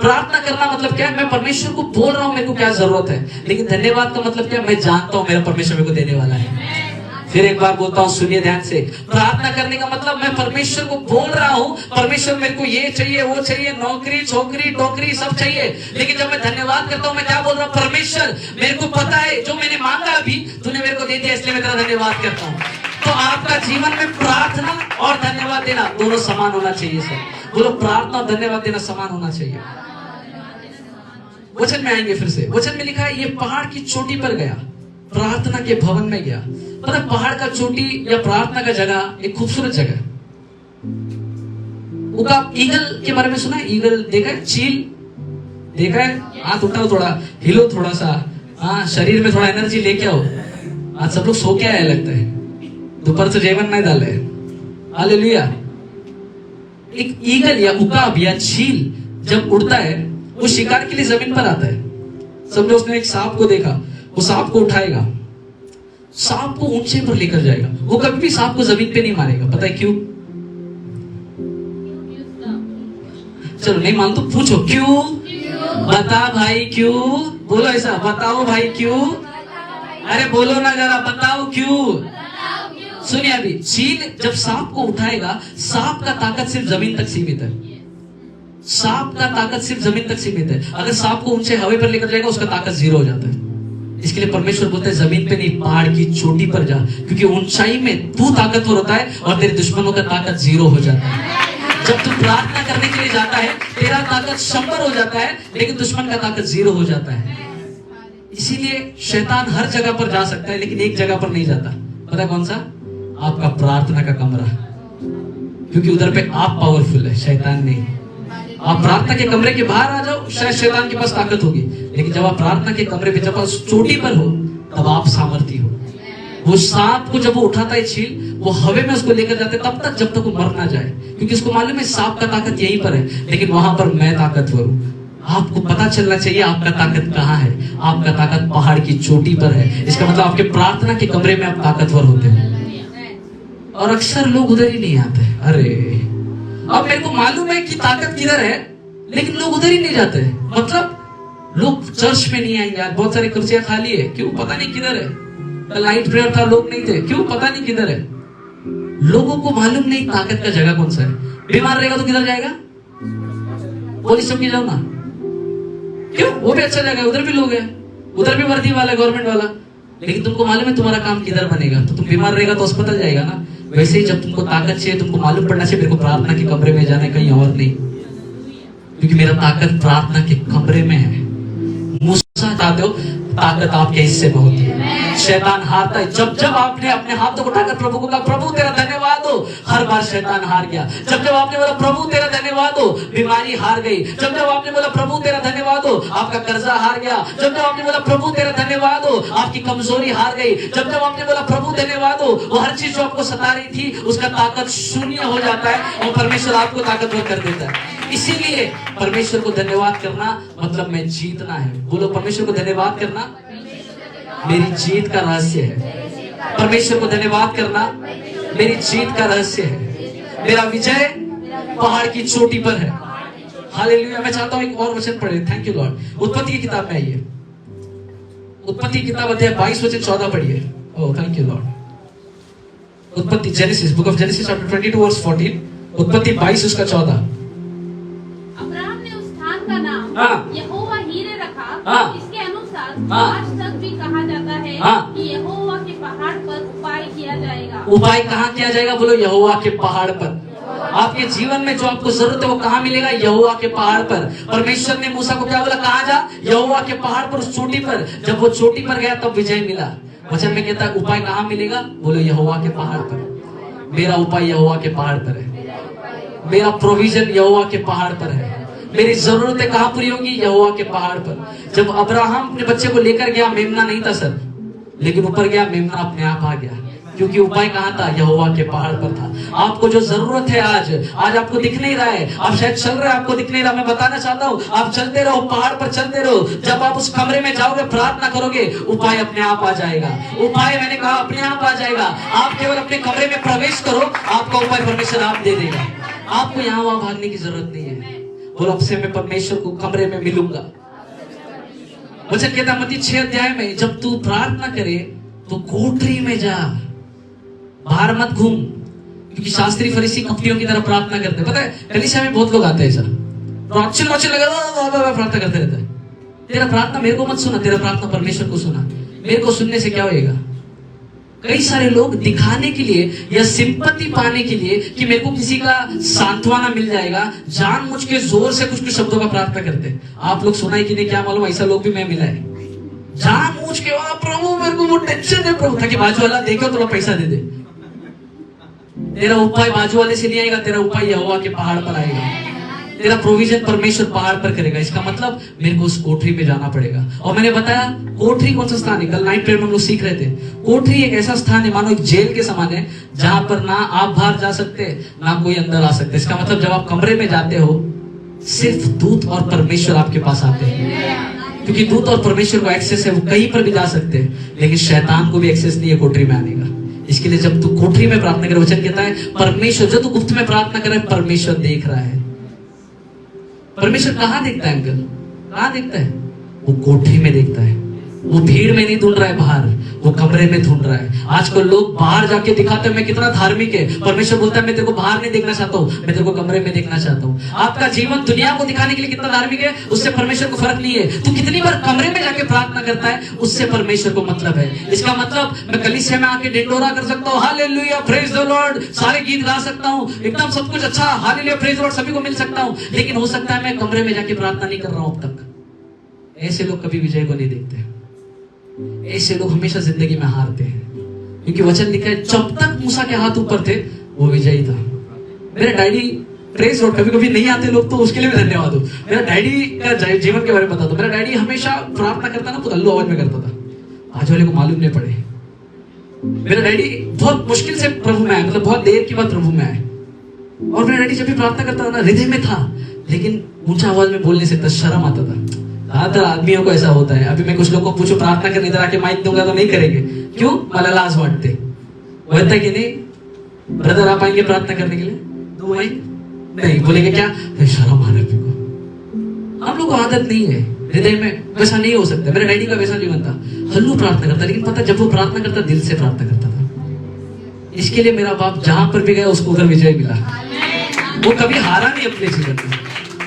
प्रार्थना करना मतलब क्या है? मैं परमेश्वर को बोल रहा हूं मेरे को क्या जरूरत है, लेकिन धन्यवाद का मतलब क्या है? मैं जानता हूं मेरा परमेश्वर मेरे को देने वाला है। फिर एक बार बोलता हूं, सुनिए ध्यान से। प्रार्थना करने का मतलब मैं परमेश्वर को बोल रहा हूं, परमेश्वर मेरे को ये चाहिए, वो चाहिए, नौकरी, छोकरी, टोकरी सब चाहिए। लेकिन जब मैं धन्यवाद करता हूं, मैं क्या बोल रहा हूं? परमेश्वर मेरे को पता है जो मैंने मांगा अभी तूने मेरे को दे दिया, इसलिए मैं तेरा धन्यवाद करता हूं। तो आपका जीवन में प्रार्थना और धन्यवाद देना दोनों समान होना चाहिए। सर बोलो, प्रार्थना और धन्यवाद देना समान होना चाहिए। वचन में आएंगे फिर से। वचन में लिखा है, ये पहाड़ की चोटी पर गया, प्रार्थना के भवन में गया। मतलब पहाड़ का चोटी या प्रार्थना का जगह एक खूबसूरत जगह। ईगल के बारे में सुना है? ईगल देखा है? चील देखा है? हाथ उठाओ, थोड़ा हिलो, थोड़ा सा हाँ, शरीर में थोड़ा एनर्जी लेके आओ। आज सब लोग सो के आए लगता है, दोपहर से जेवन नहीं डाले। हालेलुया। एक ईगल या उकाब या चील जब उड़ता है वो शिकार के लिए जमीन पर आता है। समझो उसने एक सांप को देखा, वो सांप को उठाएगा, सांप को ऊंचे पर लेकर जाएगा। वो कभी भी सांप को जमीन पे नहीं मारेगा। पता है क्यों? चलो नहीं मान तो पूछो क्यों? बता भाई क्यों? बोलो ऐसा, बताओ भाई क्यों? अरे बोलो ना जरा, बताओ क्यों? सुनिए अभी, चील जब सांप को उठाएगा, सांप का ताकत सिर्फ जमीन तक सीमित है। सांप का ताकत सिर्फ जमीन तक सीमित है। अगर सांप को ऊंचे हवा पर लेकर जाएगा, उसका ताकत जीरो हो जाता है। इसके लिए परमेश्वर बोलता है जमीन पे नहीं, पहाड़ की चोटी पर जा, क्योंकि ऊंचाई में तू ताकतवर होता है और तेरे दुश्मनों का ताकत जीरो हो जाता है। जब तू प्रार्थना करने के लिए जाता है, तेरा ताकत 100 हो जाता है, लेकिन दुश्मन का ताकत 0 हो जाता है। इसीलिए शैतान हर जगह पर जा सकता है, लेकिन एक जगह पर नहीं जाता। पता है कौन सा? आपका प्रार्थना का कमरा, क्योंकि उधर पे आप पावरफुल है, शैतान नहीं। आप प्रार्थना के कमरे के बाहर आ जाओ, शायद शैतान के पास ताकत होगी, लेकिन जब आप प्रार्थना के कमरे पे, जब आप चोटी पर हो, तब आप सामर्थी हो। वो सांप को जब वो उठाता है चील, वो हवे में उसको लेकर जाते तब तक जब तक वो मर ना जाए, क्योंकि उसको मालूम है सांप का ताकत यहीं पर है, लेकिन वहां पर मैं ताकतवर हूँ। आपको पता चलना चाहिए आपका ताकत कहाँ है। आपका ताकत पहाड़ की चोटी पर है। इसका मतलब आपके प्रार्थना के कमरे में आप ताकतवर होते हैं। और अक्सर लोग उधर ही नहीं आते। अरे अब मेरे को मालूम है कि ताकत किधर है, लेकिन लोग उधर ही नहीं जाते। मतलब लोग चर्च में नहीं आएंगे। आज बहुत सारी कुर्सियां खाली है, क्यों? पता नहीं किधर है। लाइट प्रेयर था, लोग नहीं थे, क्यों? पता नहीं किधर है। लोगों को मालूम नहीं ताकत का जगह कौन सा है। बीमार रहेगा तो किधर जाएगा? पुलिस चौकी जाओ ना, क्यों? वो भी अच्छा जगह है, उधर भी लोग हैं, उधर भी वर्दी वाला, गवर्नमेंट वाला, लेकिन तुमको मालूम है तुम्हारा काम किधर बनेगा। तो तुम बीमार रहेगा तो अस्पताल जाएगा ना। वैसे ही जब तुमको ताकत चाहिए, तुमको मालूम पड़ना चाहिए मेरे को प्रार्थना के कमरे में जाना है, कहीं और नहीं, क्योंकि मेरा ताकत प्रार्थना के कमरे में है। मूसा चाहते हो, ताकत आपके हिस्से में होती है। शैतान हारता है जब जब आपने अपने हाथों को उठाकर प्रभु को कहा प्रभु तेरा धन्यवाद हो, हर बार शैतान हार गया। जब जब आपने बोला प्रभु तेरा धन्यवाद हो, बीमारी हार गई। जब जब आपने बोला प्रभु तेरा धन्यवाद हो, आपका कर्जा हार गया। जब जब आपने बोला प्रभु तेरा धन्यवाद हो, आपकी कमजोरी हार गई। जब जब आपने बोला प्रभु धन्यवाद हो, वो हर चीज जो आपको सता रही थी उसका ताकत शून्य हो जाता है और परमेश्वर आपको ताकतवर कर देता है। इसीलिए परमेश्वर को धन्यवाद करना मतलब मैं जीतना है। बोलो, परमेश्वर को धन्यवाद करना मेरी जीत का रहस्य है। परमेश्वर को धन्यवाद करना मेरी जीत का रहस्य है। मेरा विजय पहाड़ की चोटी पर है। हालेलुया। मैं चाहता हूं एक और वचन पढ़े। Thank you Lord. उत्पत्ति की किताब में आइए। उत्पत्ति की किताब अध्याय 22 वचन 14 पढ़िए। Oh thank you Lord. उत्पत्ति, Genesis, book of Genesis chapter 22 verse 14। उत्पत्ति 22 उसका 14। अब्राहम ने उस स्थान का नाम यहोवा हीरे रखा। इसके अनुसार आज तक भी कहा जाता है कि यहोवा के पहाड़ पर उपाय किया जाएगा। उपाय कहाँ किया जाएगा? बोलो, यहोवा के पहाड़ पर। आपके जीवन में जो आपको जरूरत है वो कहाँ मिलेगा? यहोवा के पहाड़ पर। परमेश्वर ने मूसा को क्या बोला? कहाँ जा? यहोवा के पहाड़ पर, उस चोटी पर। जब वो चोटी पर गया तब विजय मिला। वचन में कहता है उपाय कहाँ मिलेगा? बोलो, यहोवा के पहाड़ पर। मेरा उपाय यहोवा के पहाड़ पर है। मेरा प्रोविजन यहोवा के पहाड़ पर है। मेरी जरूरतें कहाँ पूरी होंगी? यहोवा के पहाड़ पर। जब अब्राहम अपने बच्चे को लेकर गया, मेमना नहीं था सर, लेकिन ऊपर गया, मेमना अपने आप आ गया, क्योंकि उपाय कहाँ था? यहोवा के पहाड़ पर था। आपको जो जरूरत है आज आपको दिख नहीं रहा है। आप शायद चल रहे हैं, आपको दिख नहीं रहा। मैं बताना चाहता हूँ, आप चलते रहो, पहाड़ पर चलते रहो। जब आप उस कमरे में जाओगे, प्रार्थना करोगे, उपाय अपने आप आ जाएगा। उपाय मैंने कहा अपने आप आ जाएगा। आप केवल अपने कमरे में प्रवेश करो, आपका उपाय परमेश्वर आप दे देगा। आपको यहाँ वहां भागने की जरूरत नहीं है। बोलो, अब से मैं परमेश्वर को कमरे में मिलूंगा। वचन कहता मत्ती 6 अध्याय में, जब तू प्रार्थना करे तो कोठरी में जा, बाहर मत घूम, क्योंकि शास्त्री फरीसी कपटियों की तरह प्रार्थना करते हैं। पता है कलीसिया में बहुत लोग आते हैं सर, लगा प्रार्थना करते रहते हैं। तेरा प्रार्थना मेरे को मत सुना, तेरा प्रार्थना परमेश्वर को सुना। मेरे को सुनने से क्या होएगा? कई सारे लोग दिखाने के लिए या सिंपैथी पाने के लिए कि मेरे को किसी का सांत्वना मिल जाएगा, जानबूझ के जोर से कुछ कुछ शब्दों का प्रार्थना करते हैं। आप लोग सुना है कि नहीं क्या मालूम, ऐसा लोग भी मैं मिला है। जानबूझ के प्रभु मेरे को वो टेंशन है प्रभु, ताकि बाजू वाला देखो तो पैसा दे दे। तेरा उपाय बाजू वाले से नहीं आएगा, तेरा उपाय यहोवा के पहाड़ पर आएगा। तेरा प्रोविजन परमेश्वर पहाड़ पर करेगा। इसका मतलब मेरे को उस कोठरी में जाना पड़ेगा। और मैंने बताया कोठरी कौन सा स्थान है, कल नाइट प्रेयर में हम लोग सीख रहे थे। कोठरी एक ऐसा स्थान है, मानो एक जेल के समान है, जहां पर ना आप बाहर जा सकते ना कोई अंदर आ सकते। इसका मतलब जब आप कमरे में जाते हो सिर्फ दूत और परमेश्वर आपके पास आते हैं, क्योंकि दूत और परमेश्वर को एक्सेस है, वो कहीं पर भी जा सकते हैं, लेकिन शैतान को भी एक्सेस नहीं है कोठरी में आने का। इसके लिए जब तू कोठरी में प्रार्थना करे, वचन कहता है परमेश्वर, जो तू गुप्त में प्रार्थना करे परमेश्वर देख रहा है। परमेश्वर कहां देखता है अंकल, कहां देखता है? वो कोठरी में देखता है। वो भीड़ में नहीं ढूंढ रहा है बाहर, वो कमरे में ढूंढ रहा है। आजकल लोग बाहर जाके दिखाते हैं मैं कितना धार्मिक है। परमेश्वर बोलता है मैं तेरे को बाहर नहीं देखना चाहता हूँ, मैं तेरे को कमरे में देखना चाहता हूँ। आपका जीवन दुनिया को दिखाने के लिए कितना धार्मिक है, उससे परमेश्वर को फर्क नहीं है। तू कितनी बार कमरे में जाके प्रार्थना करता है, उससे परमेश्वर को मतलब है। इसका मतलब मैं कलीसिया में आके ढिंढोरा कर सकता हूँ, हालेलुया प्रेज द लॉर्ड, सारे गीत गा सकता हूँ, एकदम सब कुछ अच्छा, हालेलुया प्रेज द लॉर्ड सभी को मिल सकता हूँ, लेकिन हो सकता है मैं कमरे में जाके प्रार्थना नहीं कर रहा हूं अब तक। ऐसे लोग कभी विजय को नहीं देखते। ऐसे लोग हमेशा जिंदगी में हारते हैं, क्योंकि वचन लिखा है जब तक मूसा के हाथ ऊपर थे वो विजयी था। मेरे डैडी प्रेज लॉर्ड, कभी कभी नहीं आते लोग तो उसके लिए भी धन्यवाद हो। मेरा डैडी का जीवन के बारे में बता दो। मेरा डैडी हमेशा प्रार्थना करता ना तो अल्लू आवाज में करता था, आज वाले को मालूम नहीं पड़े। मेरा डैडी बहुत मुश्किल से प्रभु में आए, मतलब बहुत देर के बाद प्रभु में आए। और मेरा डैडी जब भी प्रार्थना करता था ना हृदय में था, लेकिन ऊंचा आवाज में बोलने से शर्म आता था। ज्यादातर आदमियों को ऐसा होता है। अभी मैं कुछ लोगों को पूछूं प्रार्थना करने, इधर आके माइक दूंगा तो नहीं करेंगे, क्यों? लाज बांटते होता है कि नहीं? ब्रदर आप आएंगे प्रार्थना करने के लिए, दो माइक नहीं बोलेंगे, क्या शर्म आ रहा है को। हम लोग को आदत नहीं है, हृदय में वैसा नहीं हो सकता। मेरे डैडी का वैसा जीवन था, हल्लू प्रार्थना करता, लेकिन पता जब वो प्रार्थना करता दिल से प्रार्थना करता था। इसके लिए मेरा बाप जहां पर भी गया उसको उधर विजय मिला। वो कभी हारा नहीं अपने जीवन में,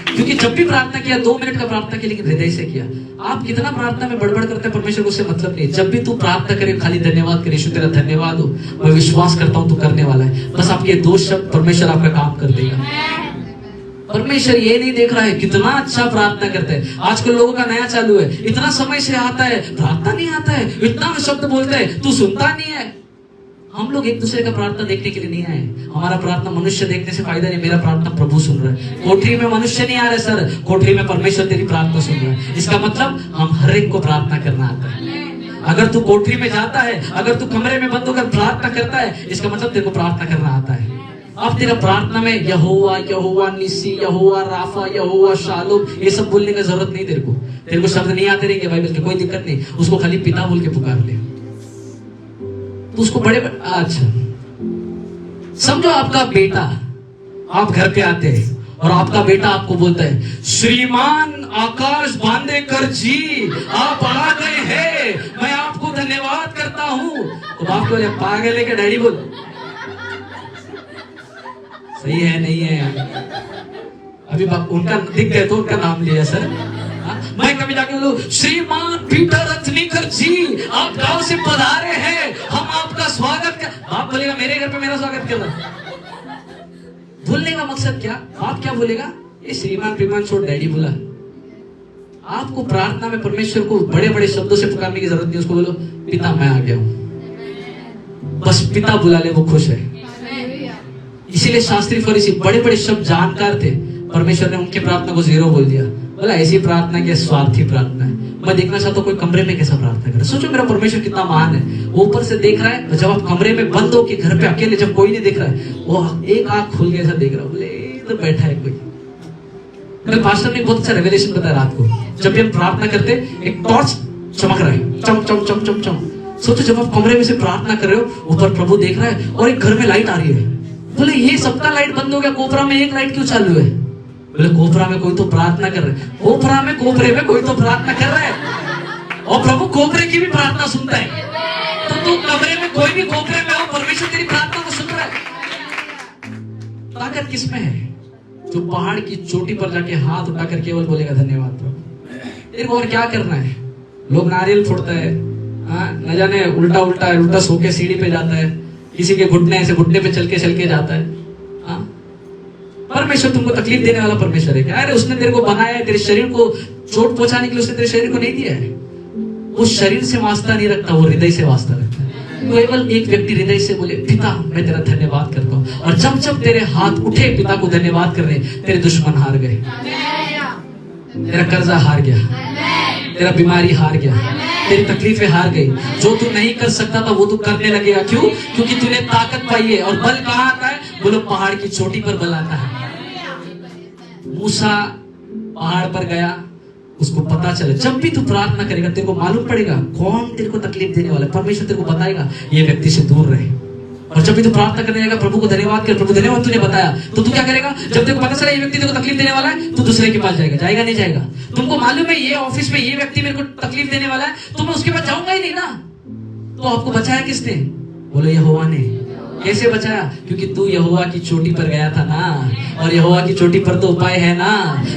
क्योंकि जब भी प्रार्थना किया 2 मिनट का प्रार्थना किया, लेकिन हृदय से किया। आप कितना प्रार्थना में बड़बड़ करते हैं, परमेश्वर को उससे मतलब नहीं। जब भी तू प्रार्थना करे खाली धन्यवाद करे, यीशु तेरा धन्यवाद हो, मैं विश्वास करता हूं तू करने वाला है। बस आपके 2 शब्द परमेश्वर आपका काम कर देगा। परमेश्वर ये नहीं देख रहा है कितना अच्छा प्रार्थना करते हैं। आजकल लोगों का नया चालू है, इतना समय से आता है प्रार्थना नहीं आता है, इतना शब्द बोलते हैं तू सुनता नहीं है। हम लोग एक दूसरे का प्रार्थना देखने के लिए नहीं आए। हमारा प्रार्थना मनुष्य देखने से फायदा नहीं, मेरा प्रार्थना प्रभु सुन रहा है। कोठरी में मनुष्य नहीं आ रहे सर, कोठरी में परमेश्वर तेरी प्रार्थना सुन रहा है। इसका मतलब हम हर एक को प्रार्थना करना आता है। अगर तू कोठरी में जाता है, अगर तू कमरे में बंद होकर प्रार्थना करता है, इसका मतलब तेरे को प्रार्थना करना आता है। अब तेरा प्रार्थना में यहोवा यहोवा निसी, यहोवा राफा, यहोवा शालोम, ये सब बोलने का जरूरत नहीं। तेरे को शब्द नहीं आते रहेंगे बाइबल के, कोई दिक्कत नहीं, उसको खाली पिता बोल के पुकार ले। तो उसको बड़े अच्छा समझो, आपका बेटा, आप घर पे आते हैं और आपका बेटा आपको बोलता है श्रीमान आकाश बांधेकर जी आप आ गए हैं, मैं आपको धन्यवाद करता हूं। तो बाप को पागल है क्या डैडी? बोल सही है नहीं है? अभी उनका दिख गए तो उनका नाम लिया सर। मैं कभी जाके बोलूं श्रीमान पीटर रत्नीकर जी आप गांव से पधारे हैं, हम आपका स्वागत कर। आप बोलेगा मेरे घर पे मेरा स्वागत कर रहा। बोलने का मकसद क्या? आप क्या बोलेगा? ये श्रीमान प्रीमान छोड़ डैडी बोला। आपको प्रार्थना में परमेश्वर को बड़े बड़े शब्दों से पुकारने की जरूरत नहीं। उसको बोलो पिता मैं आ गया हूं, बस पिता बुला ले, वो खुश है। इसीलिए शास्त्री फरीसी बड़े बड़े शब्द जानकार थे, परमेश्वर ने उनके प्रार्थना को 0 बोल दिया। बोला ऐसी प्रार्थना की स्वार्थी प्रार्थना है। मैं देखना चाहता हूँ कोई कमरे में कैसा प्रार्थना करे। सोचो मेरा परमेश्वर कितना महान है, वो ऊपर से देख रहा है। जब आप कमरे में बंद हो के घर पे अकेले, जब कोई नहीं देख रहा है, वो एक आंख खुल के ऐसा देख रहा है, बोले इधर बैठा है कोई। मेरे पास्टर ने बहुत अच्छा रेवलेशन बताया रात को, जब भी हम प्रार्थना करते एक टॉर्च चमक रहा है, चम चम चम चम चम। सोचो जब आप कमरे में से प्रार्थना कर रहे हो, ऊपर प्रभु देख रहा है और एक घर में लाइट आ रही है। बोले ये सबका लाइट बंद हो गया, कोपरा में एक लाइट क्यों चालू है? बोले कोपरा में कोई तो प्रार्थना कर रहा है। कोपरा में कोपरे में कोई तो प्रार्थना कर रहा है, और प्रभु कोपरे की भी प्रार्थना सुनता है। तो तू कमरे में कोई भी कोपरे में हो, परमेश्वर तेरी प्रार्थना को सुन रहा है। ताकत किसमें है? जो पहाड़ की चोटी पर जाके हाथ उठाकर केवल बोलेगा धन्यवाद प्रभु। तेरे को और क्या करना है? लोग नारियल फोड़ता है, न जाने उल्टा सो के सीढ़ी पे जाता है, किसी के घुटने ऐसे घुटने पे चल के जाता है। परमेश्वर तुमको तकलीफ देने वाला परमेश्वर है क्या? अरे उसने तेरे को बनाया है, तेरे शरीर को चोट पहुंचाने के लिए उसने तेरे शरीर को नहीं दिया है। वो शरीर से वास्ता नहीं रखता, वो हृदय से वास्ता रखता है। केवल एक व्यक्ति हृदय से बोले, पिता मैं तेरा धन्यवाद करता हूँ, और जब जब तेरे हाथ उठे पिता को धन्यवाद करने, तेरे दुश्मन हार गए, तेरा कर्जा हार गया, तेरा बीमारी हार गया, तेरी तकलीफें हार गई। जो तू नहीं कर सकता था वो तू करने लगेगा। क्यों? क्योंकि तूने ताकत पाई है। और बल कहाँ आता है? बोलो पहाड़ की चोटी पर बल आता है। मूसा पहाड़ पर गया, उसको पता चला जब भी तू प्रार्थना करेगा तेरे को मालूम पड़ेगा कौन तेरे को तकलीफ देने वाला है। परमेश्वर तेरे को बताएगा ये व्यक्ति से दूर रहे। और जब भी तू प्रार्थना करने जाएगा, प्रभु को धन्यवाद कर, प्रभु धन्यवाद तूने बताया, तो तू क्या करेगा? जब तेरे को पता चला ये व्यक्ति तेरे को तकलीफ देने वाला है, तू दूसरे के पास जाएगा। जाएगा नहीं जाएगा? तुमको मालूम है ये ऑफिस में ये व्यक्ति मेरे को तकलीफ देने वाला है, तो मैं उसके पास जाऊंगा ही नहीं ना। तो आपको बचाया किसने? बोलो यहोवा ने। कैसे बचाया? क्योंकि तू यहोवा की चोटी पर गया था ना, और यहोवा की चोटी पर तो उपाय है ना।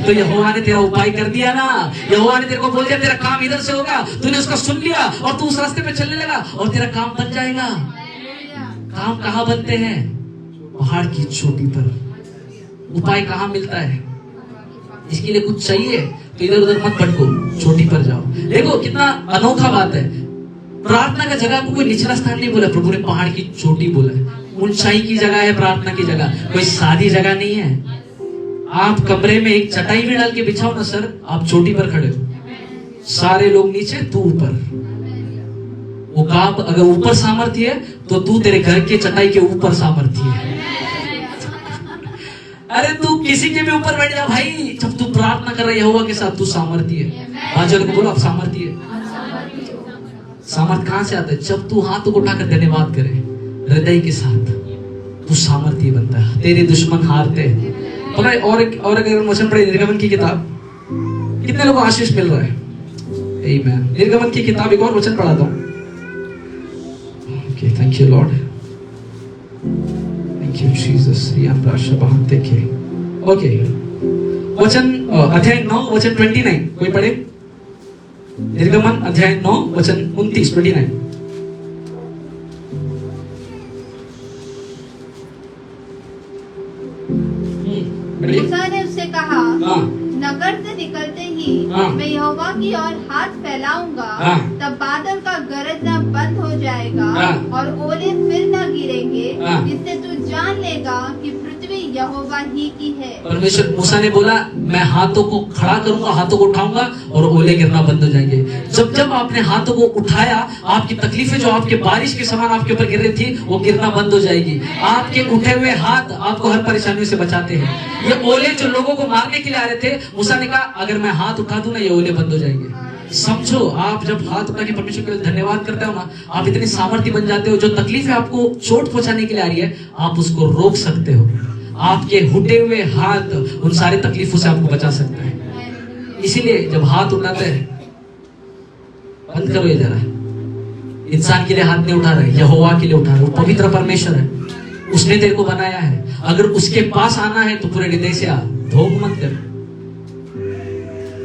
तो यहोवा ने तेरा उपाय कर दिया ना। यहोवा ने तेरे को बोल दिया तेरा काम इधर से होगा, तूने उसका सुन लिया और तू उस रास्ते पे चलने लगा और तेरा काम बन जाएगा। काम कहाँ बनते हैं? पहाड़ की चोटी पर। उपाय कहाँ मिलता है? इसके लिए कुछ चाहिए तो इधर उधर मत भटको, चोटी पर जाओ। देखो कितना अनोखा बात है। प्रार्थना का जगह को कोई निचला स्थान नहीं बोला, प्रभु ने पहाड़ की चोटी बोला है। ऊंचाई की जगह है प्रार्थना की जगह, कोई सादी जगह नहीं है। आप कमरे में एक चटाई भी डाल के बिछाओ ना सर, आप चोटी पर खड़े हो, सारे लोग नीचे, तू ऊपर। वो काम अगर ऊपर सामर्थ्य है तो तू तेरे घर के चटाई के ऊपर सामर्थ्य है। अरे तू किसी के भी ऊपर बैठ जा भाई, जब तू प्रार्थना कर रहा है यहोवा के साथ, तू सामर्थ्य है। बाजल को बोलो आप सामर्थ्य है। सामर्थ कहां से आता है? जब तू हाथ को उठाकर धन्यवाद करे हृदय के साथ, तू सामर्थ्य बनता है। तेरे दुश्मन हारते हैं। और अगर वचन पढ़े निर्गमन की किताब, कितने लोगों को आशीष मिल रहा है? आमीन। निर्गमन की किताब एक और वचन पढ़ाता हूं। Okay, thank you Lord, thank you Jesus. देखिए ओके, वचन अध्याय 9 वचन 29 कोई पढ़े? निर्गमन अध्याय 9 वचन 29। मूसा ने उससे कहा, नगर से निकलते ही मैं यहोवा की ओर हाथ फैलाऊंगा, तब बादल का गरजना बंद हो जाएगा और ओले फिर न गिरेंगे, इससे तू जान लेगा कि पृथ्वी यहोवा ही की है। परमेश्वर मूसा ने बोला मैं हाथों को खड़ा करूंगा, हाथों को उठाऊंगा और ओले गिरना बंद हो जाएंगे। जब जब आपने हाथों को उठाया, आपकी तकलीफें जो आपके बारिश के समान आपके ऊपर गिर रही थी वो गिरना बंद हो जाएगी। आपके उठे हुए हाथ आपको हर परेशानियों से बचाते हैं। ये ओले जो लोगों को मारने के लिए आ रहे थे, मूसा ने कहा अगर मैं हाथ उठा दूं ना ये ओले बंद हो जाएंगे। समझो, आप जब हाथ उठा के परमेश्वर के लिए धन्यवाद करते हो ना, आप इतने सामर्थ्य बन जाते हो। जो तकलीफें आपको चोट पहुंचाने के लिए आ रही है, आप उसको रोक सकते हो। आपके हुटे हुए हाथ उन सारे तकलीफों से आपको बचा सकता है। इसीलिए जब हाथ उठाते हैं, बंद करो ये जरा। इंसान के लिए हाथ नहीं उठा रहे, यहोवा के लिए उठा रहे। वो पवित्र परमेश्वर है, उसने तेरे को बनाया है। अगर उसके पास आना है तो पूरे हृदय से आ, धोख मत कर।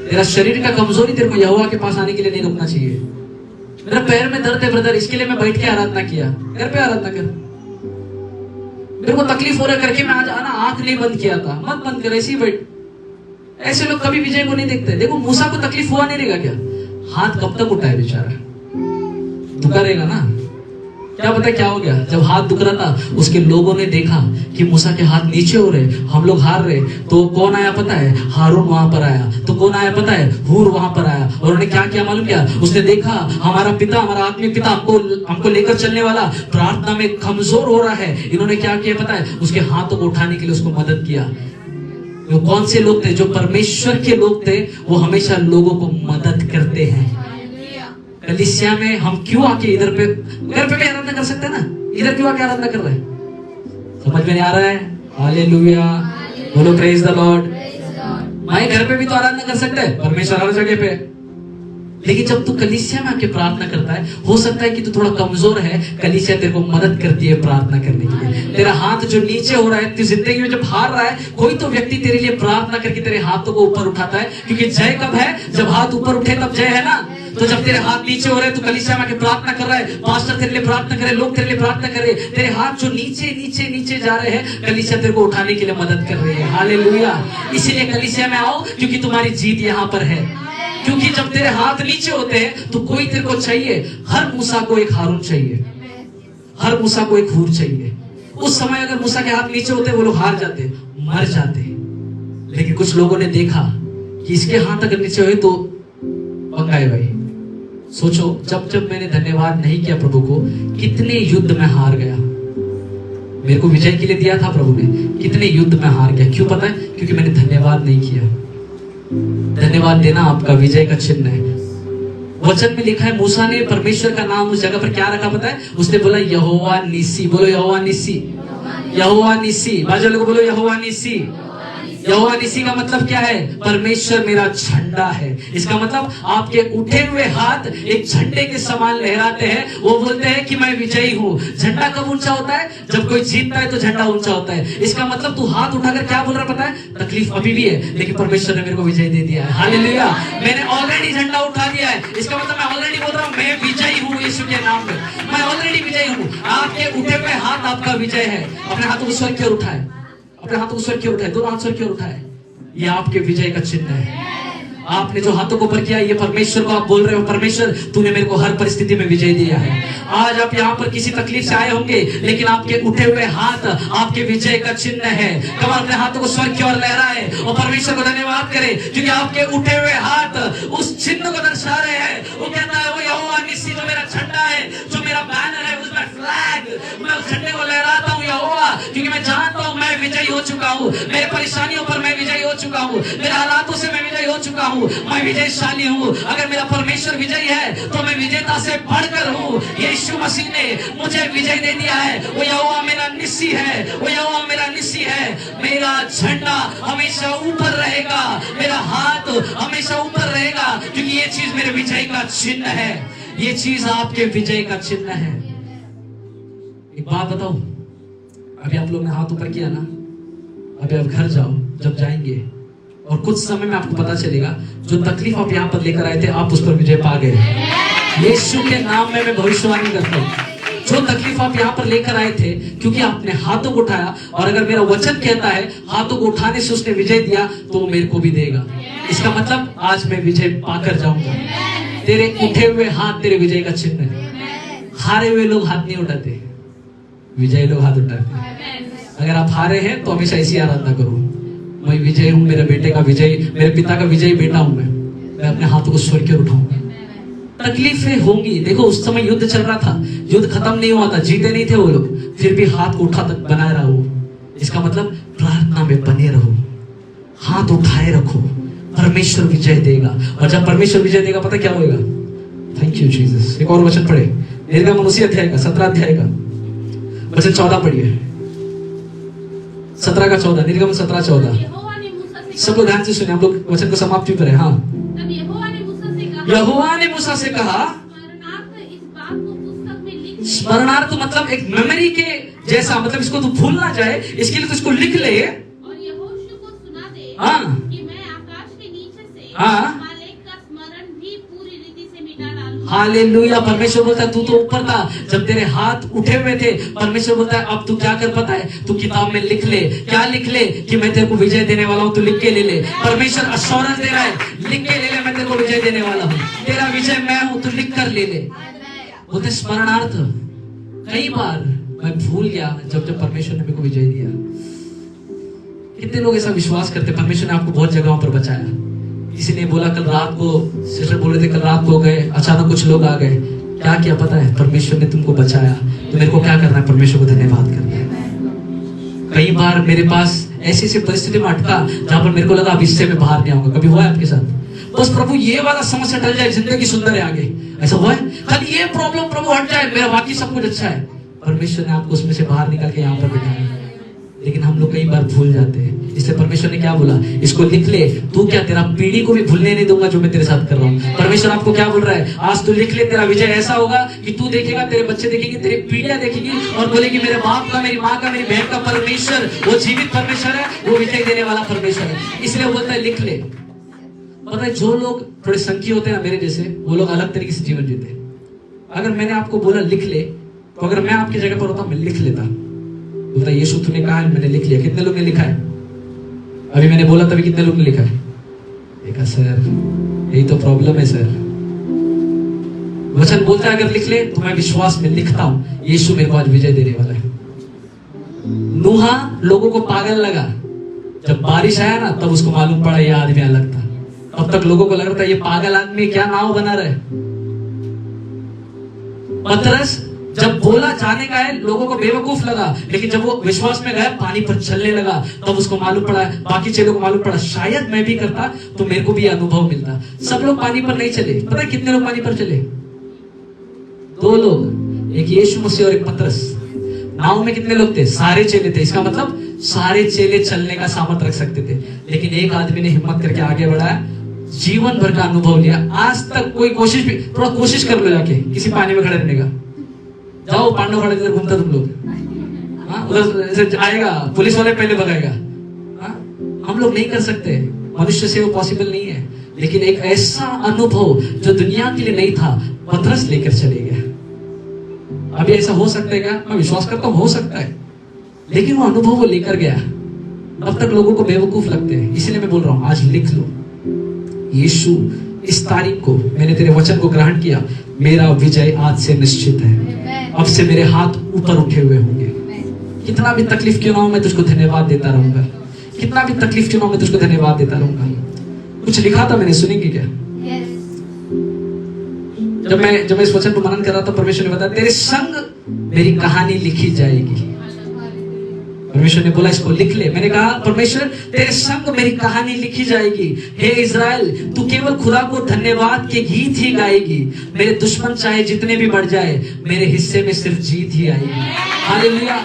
तेरा शरीर का कमजोरी तेरे को यहोवा के पास आने के लिए नहीं रुकना चाहिए। मेरा पैर में दर्द है ब्रदर, इसके लिए मैं बैठ के आराधना किया। घर पे आराधना कर। मेरे को तकलीफ हो रहा करके मैं आज आना आंख नहीं बंद किया था। मत बंद कर, ऐसे ही बैठ। ऐसे लोग कभी विजय को नहीं देखते। देखो मूसा को तकलीफ हुआ नहीं रहेगा क्या? हाथ कब तक उठाए बेचारा? दुखा रहेगा ना। क्या पता क्या हो गया? जब हाथ दुख रहा था, उसके लोगों ने देखा कि मूसा के हाथ नीचे हो रहे, हम लोग हार रहे, तो कौन आया पता है? हारून वहां पर आया। तो कौन आया पता है? हूर वहां पर आया। और उन्होंने क्या किया मालूम क्या? उसने देखा हमारा पिता, हमारा आत्मिक पिता हमको लेकर चलने वाला प्रार्थना में कमजोर हो रहा है। इन्होंने क्या किया पता है? उसके हाथों को उठाने के लिए उसको मदद किया। वो कौन से लोग थे? जो परमेश्वर के लोग थे, वो हमेशा लोगों को मदद करते हैं। कलीसिया में हम क्यों आके इधर पे, घर पे भी आराधना कर सकते हैं ना, इधर क्यों आके आराधना कर रहे हैं? समझ में नहीं आ रहा है? हालेलुया, बोलो प्रेज द लॉर्ड। मैं घर पे भी तो आराधना कर सकते हैं, परमेश्वर हर जगह पे। लेकिन जब तू कलीसिया में आके प्रार्थना करता है, हो सकता है कि तू थोड़ा कमजोर है, कलीसिया तेरे को मदद करती है प्रार्थना करने के लिए। तेरा हाथ जो नीचे हो रहा है, तू जिंदगी में जब हार रहा है, कोई तो व्यक्ति तेरे लिए प्रार्थना करके तेरे हाथों को ऊपर उठाता है। क्योंकि जय कब है? जब हाथ ऊपर उठे तब जय है ना। तो जब तेरे हाथ नीचे हो रहे हैं, तो कलीसिया में आके प्रार्थना कर रहा है, पास्टर तेरे लिए प्रार्थना करे, लोग तेरे लिए प्रार्थना करे, तेरे हाथ जो नीचे नीचे नीचे जा रहे हैं, कलीसिया तेरे को उठाने के लिए मदद कर रही है। हालेलुया। इसीलिए कलीसिया में आओ, क्योंकि तुम्हारी जीत यहाँ पर है। क्योंकि जब तेरे हाथ नीचे होते हैं तो कोई तेरे को चाहिए। हर मूसा को एक हारून चाहिए। हर मूसा को एक हूर चाहिए। उस समय अगर मूसा के हाथ नीचे होते वो लोग हार जाते, मर जाते। लेकिन कुछ लोगों ने देखा कि इसके हाथ अगर नीचे हुए तो पंगा है भाई। सोचो जब जब मैंने धन्यवाद नहीं किया प्रभु को, कितने युद्ध में हार गया। मेरे को विजय के लिए दिया था प्रभु ने, कितने युद्ध में हार गया। क्यों पता है? क्योंकि मैंने धन्यवाद नहीं किया। धन्यवाद देना आपका विजय का चिन्ह है। वचन में लिखा है मूसा ने परमेश्वर का नाम उस जगह पर क्या रखा पता है? उसने बोला यहोवा निसी। बोलो यहोवा निसी, यहोवा निसी। बाजू लोगों बोलो यहोवा निसी। यहोवा निसी का मतलब क्या है? परमेश्वर मेरा झंडा है। इसका मतलब आपके उठे हुए हाथ एक झंडे के समान लहराते हैं। वो बोलते हैं कि मैं विजयी हूँ। झंडा कब ऊंचा होता है? जब कोई जीतता है तो झंडा ऊंचा होता है। इसका मतलब तू हाथ उठाकर क्या बोल रहा पता है? तकलीफ अभी भी है, लेकिन परमेश्वर ने मेरे को विजय दे दिया है। हालेलुया, मैंने ऑलरेडी झंडा उठा दिया है। इसका मतलब मैं ऑलरेडी बोल रहा हूँ मैं विजयी हूँ यीशु के नाम में। मैं ऑलरेडी विजयी हूँ। आपके उठे हुए हाथ आपका विजय है। अपने हाथों को स्वर की ओर उठाए, अपने हाथों को स्वर की ओर उठाए, दोनों हाथ स्वर की ओर उठाए। ये आपके विजय का चिन्ह है। आपने जो हाथों को ऊपर किया, ये परमेश्वर को आप बोल रहे हो परमेश्वर तूने मेरे को हर परिस्थिति में विजय दिया है। आज आप यहाँ पर किसी तकलीफ से आए होंगे, लेकिन आपके उठे हुए हाथ आपके विजय का चिन्ह है। कब अपने हाथों को स्वर्ग की ओर लहराए और परमेश्वर को धन्यवाद करे, क्योंकि आपके उठे हुए हाथ उस चिन्ह को दर्शा रहे हैं। वो कहता है वो यहोवा निसी जो मेरा झंडा है, जो मेरा बैनर है, उसमें फ्लैग, मैं उस झंडे को लहराता हूँ यहोवा, क्योंकि मैं जानता हूँ मैं विजयी हो चुका हूँ। मेरे परेशानियों पर मैं विजयी हो चुका हूँ, मेरे हालातों से मैं विजयी हो चुका हूँ। मैं विजयशाली हूँ। अगर मेरा परमेश्वर विजयी है तो मैं विजेता से बढ़कर हूँ। यीशु मसीह ने मुझे विजय दे दिया है। वो यहोवा मेरा निसी है, वो यहोवा मेरा निसी है। मेरा झंडा हमेशा ऊपर रहेगा, मेरा हाथ हमेशा ऊपर रहेगा, क्योंकि ये चीज मेरे विजय का चिन्ह है। ये चीज आपके विजय का चिन्ह है। एक बात बताओ, अभी आप लोग ने हाथ ऊपर किया ना, अभी आप घर जाओ, जब जाएंगे और कुछ समय में आपको पता चलेगा जो तकलीफ आप यहाँ पर लेकर आए थे आप उस पर विजय पा गए। यीशु के नाम में मैं भविष्यवाणी करता हूँ, जो तकलीफ आप यहाँ पर लेकर आए थे, क्योंकि आपने हाथों को उठाया, और अगर मेरा वचन कहता है हाथों को उठाने से उसने विजय दिया तो वो मेरे को भी देगा। इसका मतलब आज मैं विजय पाकर जाऊंगा। तेरे उठे हुए हाथ तेरे विजय का चिन्ह है। हारे हुए लोग हाथ नहीं उठाते, विजयी लोग हाथ उठाते। अगर आप हारे हैं तो हमेशा ऐसी आराधना करो, मैं विजय हूँ, मेरे बेटे का विजय, मेरे पिता का विजयी बेटा हूँ। मैं अपने हाथों को स्वर के उठाऊंगा। तकलीफें होंगी। देखो उस समय युद्ध चल रहा था, युद्ध खत्म नहीं हुआ था, जीते नहीं थे वो लोग, फिर भी हाथ को उठा तक बनाए रहो। इसका मतलब प्रार्थना में बने रहो, हाथ उठाए रखो, परमेश्वर विजय देगा। और जब परमेश्वर विजय देगा पता क्या होगा? Thank you Jesus. एक और वचन पढ़े, निर्गमन उसी अध्याय का 17 अध्याय का वचन 14 पढ़िए, 17 का 14, निर्गमन 17-14। सब लोग ध्यान से सुने, हम लोग वचन को समाप्ति पर है। हाँ, तब यहोवा ने मूसा से कहा, स्मरणार्थ इस बात को पुस्तक में लिख। स्मरणार्थ मतलब एक मेमोरी के जैसा, मतलब इसको तू भूल ना जाए, इसके लिए तो इसको लिख ले और यहोशू को सुना दे कि मैं आकाश के नीचे से अमालेक का स्मरण भी पूरी रीति से मिटा डालूंगा। हालेलुया। परमेश्वर बोलता है तू तो ऊपर था जब तेरे हाथ उठे हुए थे। परमेश्वर बोलता है अब तू क्या कर पता है? तू किताब में लिख ले। क्या लिख ले? कि मैं तेरे को विजय देने वाला हूँ। तू लिख के ले ले। परमेश्वर अश्योरेंस दे रहा है, लिख के ले ले, मैं तेरे को विजय देने वाला हूँ। तेरा विजय मैं हूँ, तू लिख कर ले ले। बोलते स्मरणार्थ। कई बार मैं भूल गया जब जब परमेश्वर ने मेरे को विजय दिया। कितने लोग ऐसा विश्वास करते परमेश्वर ने आपको बहुत जगहों पर बचाया। किसी ने बोला कल रात को, सिस्टर बोल रहे थे कल रात को गए, अचानक कुछ लोग आ गए। क्या किया पता है? परमेश्वर ने तुमको बचाया। तो मेरे को क्या करना है? परमेश्वर को धन्यवाद करना है। कई बार मेरे पास ऐसी ऐसी परिस्थिति में अटका जहां पर मेरे को लगा अब इससे मैं बाहर नहीं आऊंगा। कभी हुआ है आपके साथ? बस प्रभु ये वाला समस्या टल जाए, जिंदगी सुंदर है आगे, ऐसा हुआ है? खाली ये प्रॉब्लम प्रभु हट जाए, मेरा बाकी सब कुछ अच्छा है। परमेश्वर ने आपको उसमें से बाहर निकाल के यहाँ पर बिठाया। लेकिन हम लोग कई बार भूल जाते हैं। इसलिए परमेश्वर ने क्या बोला? इसको लिख ले। तू क्या, तेरा पीढ़ी को भी भूलने नहीं दूंगा जो मैं तेरे साथ कर रहा हूँ। परमेश्वर आपको क्या बोल रहा है? आज तू लिख ले। तेरा विजय ऐसा होगा कि तू देखेगा, तेरे बच्चे देखेंगे, तेरी पीढ़ियां देखेगी और बोलेगी मेरे बाप का, मेरी माँ का, मेरी बहन का परमेश्वर वो जीवित परमेश्वर है, वो विजय देने वाला परमेश्वर है। इसलिए बोलता है लिख ले। पता है जो लोग थोड़े संकी होते हैं मेरे जैसे, वो लोग अलग तरीके से जीवन जीते। अगर मैंने आपको बोला लिख ले, तो अगर मैं आपकी जगह पर होता मैं लिख लेता। बोलता यीशु तूने कहा है, मैंने लिख लिया। कितने लोग ने लिखा है? अभी मैंने बोला तभी कितने लोग ने लिखा है? देखा सर, यही तो प्रॉब्लम है सर। वचन बोलता है अगर लिख ले तो मैं विश्वास में लिखता हूं यीशु मेरे को आज विजय देने वाला है। नूहा लोगों को पागल लगा, जब बारिश आया ना तब उसको मालूम पड़ा ये आदमी अलग था। अब तक लोगों को लग रहा था ये पागल आदमी क्या नाव बना रहा है। पतरस जब बोला जाने का है लोगों को बेवकूफ लगा, लेकिन जब वो विश्वास में गया पानी पर चलने लगा तब उसको मालूम पड़ा, बाकी चेलों को मालूम पड़ा शायद मैं भी करता तो मेरे को भी अनुभव मिलता। सब लोग पानी पर नहीं चले, पता है कितने लोग पानी पर चले? 2 लोग, एक यीशु मसीह और एक पतरस। नाव में कितने लोग थे? सारे चेले थे। इसका मतलब सारे चेले चलने का सामर्थ्य रख सकते थे, लेकिन एक आदमी ने हिम्मत करके आगे बढ़ाया, जीवन भर का अनुभव लिया। आज तक कोई कोशिश भी, थोड़ा कोशिश कर लो जाके किसी पानी में खड़े रहने का। जाओ पांडव खड़े इधर घूमता तुम लोग, हाँ उधर आएगा पुलिस वाले पहले भगाएगा। हाँ हम लोग नहीं कर सकते, मनुष्य से वो पॉसिबल नहीं है। लेकिन एक ऐसा अनुभव जो दुनिया के लिए नहीं था पतरस लेकर चले गया। अभी ऐसा हो सकता है क्या? मैं विश्वास करता हूं हो सकता है, लेकिन वो अनुभव वो लेकर गया। अब तक लोगों को बेवकूफ लगते हैं, इसलिए मैं बोल रहा हूं आज लिख लो, यीशु इस तारीख को मैंने तेरे वचन को ग्रहण किया, मेरा विजय आज से निश्चित है। अब से मेरे हाथ ऊपर उठे हुए होंगे। कितना भी तकलीफ क्यों ना हो मैं तुझको धन्यवाद देता रहूंगा, कितना भी तकलीफ क्यों ना हो मैं तुझको धन्यवाद देता रहूंगा। कुछ लिखा था मैंने, सुनेंगे क्या? जब मैं इस वचन को मनन कर रहा था परमेश्वर ने बताया तेरे संग मेरी कहानी लिखी जाएगी। परमेश्वर ने बोला इसको लिख ले। मैंने कहा परमेश्वर तेरे संग मेरी कहानी लिखी जाएगी। हे इज़राइल तू केवल खुदा को धन्यवाद के गीत ही गाएगी। मेरे दुश्मन चाहे जितने भी बढ़ जाए मेरे हिस्से में सिर्फ जीत ही आएगी। हालेलुया।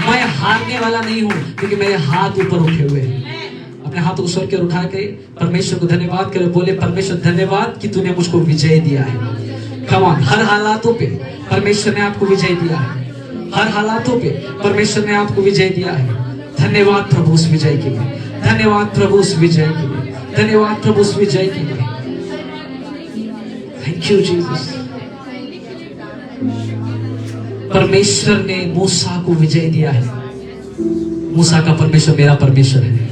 मैं हारने वाला नहीं हूं क्योंकि मेरे हाथ ऊपर उठे हुए हैं। अपने हाथों को स्वर के उठा के परमेश्वर को धन्यवाद करे, बोले परमेश्वर धन्यवाद कि तूने मुझको विजय दिया है। कम ऑन, हर हालातों पे परमेश्वर ने आपको विजय दिया है। हर हालातों पे परमेश्वर ने आपको विजय दिया है। धन्यवाद प्रभु उस विजय के लिए, धन्यवाद प्रभु उस विजय के लिए, धन्यवाद प्रभु उस विजय के लिए। Thank you Jesus. परमेश्वर ने मूसा को विजय दिया है। मूसा का परमेश्वर मेरा परमेश्वर है।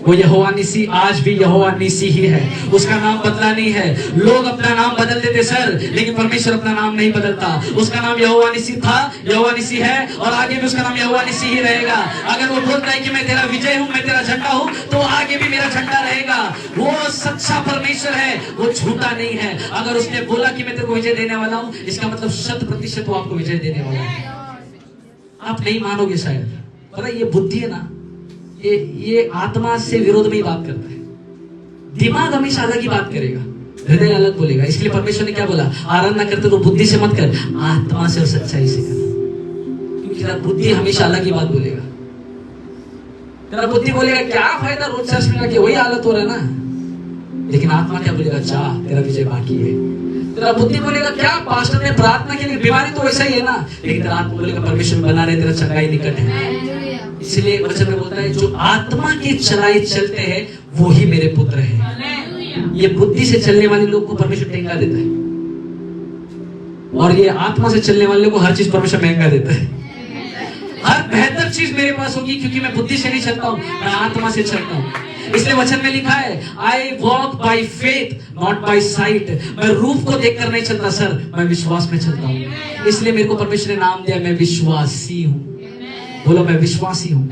वो यहोवा निसी आज भी यहोवा निसी ही है, उसका नाम बदला नहीं है। लोग अपना नाम बदल देते सर, लेकिन परमेश्वर अपना नाम नहीं बदलता। उसका नाम यहोवा निसी था, यहोवा निसी है और आगे भी उसका नाम यहोवा निसी ही रहेगा। अगर वो बोलता है कि मैं तेरा विजय हूं, मैं तेरा झंडा हूं, तो आगे भी मेरा झंडा रहेगा। वो सच्चा परमेश्वर है, वो झूठा नहीं है। अगर उसने बोला कि मैं तेरे को विजय देने वाला हूं, इसका मतलब 100% वो आपको विजय देने वाला है। आप नहीं मानोगे शायद, पता ये बुद्धि है ना, ये आत्मा से विरोध में ही बात करता है। दिमाग हमेशा अलग ही बात करेगा, हृदय अलग बोलेगा। इसलिए परमेश्वर ने क्या बोला, आराधना ना करते तो बुद्धि से मत कर, आत्मा से और सच्चाई से कर। क्योंकि तेरा बुद्धि हमेशा अलग ही बात बोलेगा। तेरा बुद्धि बोलेगा क्या फायदा रोज चर्च में आके वही हालत हो रहा है ना, लेकिन आत्मा क्या बोलेगा, जा तेरा विजय बाकी है। तेरा बुद्धि बोलेगा क्या पास्टर ने प्रार्थना के लिए, बीमारी तो वैसा ही है ना, लेकिन तेरा आत्मा बोलेगा परमेश्वर बना रहे, तेरा चंगाई निकट है। इसलिए वचन में बोलता है जो आत्मा के चलाए चलते हैं वो ही मेरे पुत्र हैं। ये बुद्धि से चलने वाले लोग को परमेश्वर टेंगा देता है, और ये आत्मा से चलने वाले को हर चीज परमेश्वर महंगा देता है। हर बेहतर चीज मेरे पास होगी क्योंकि मैं बुद्धि से नहीं चलता हूँ, मैं आत्मा से चलता हूँ। इसलिए वचन में लिखा है I walk by faith not by site. मैं रूप को देखकर नहीं चलता सर, मैं विश्वास में चलता हूँ। इसलिए मेरे को परमेश्वर ने नाम दिया, मैं विश्वासी हूँ। बोलो मैं विश्वासी हूँ।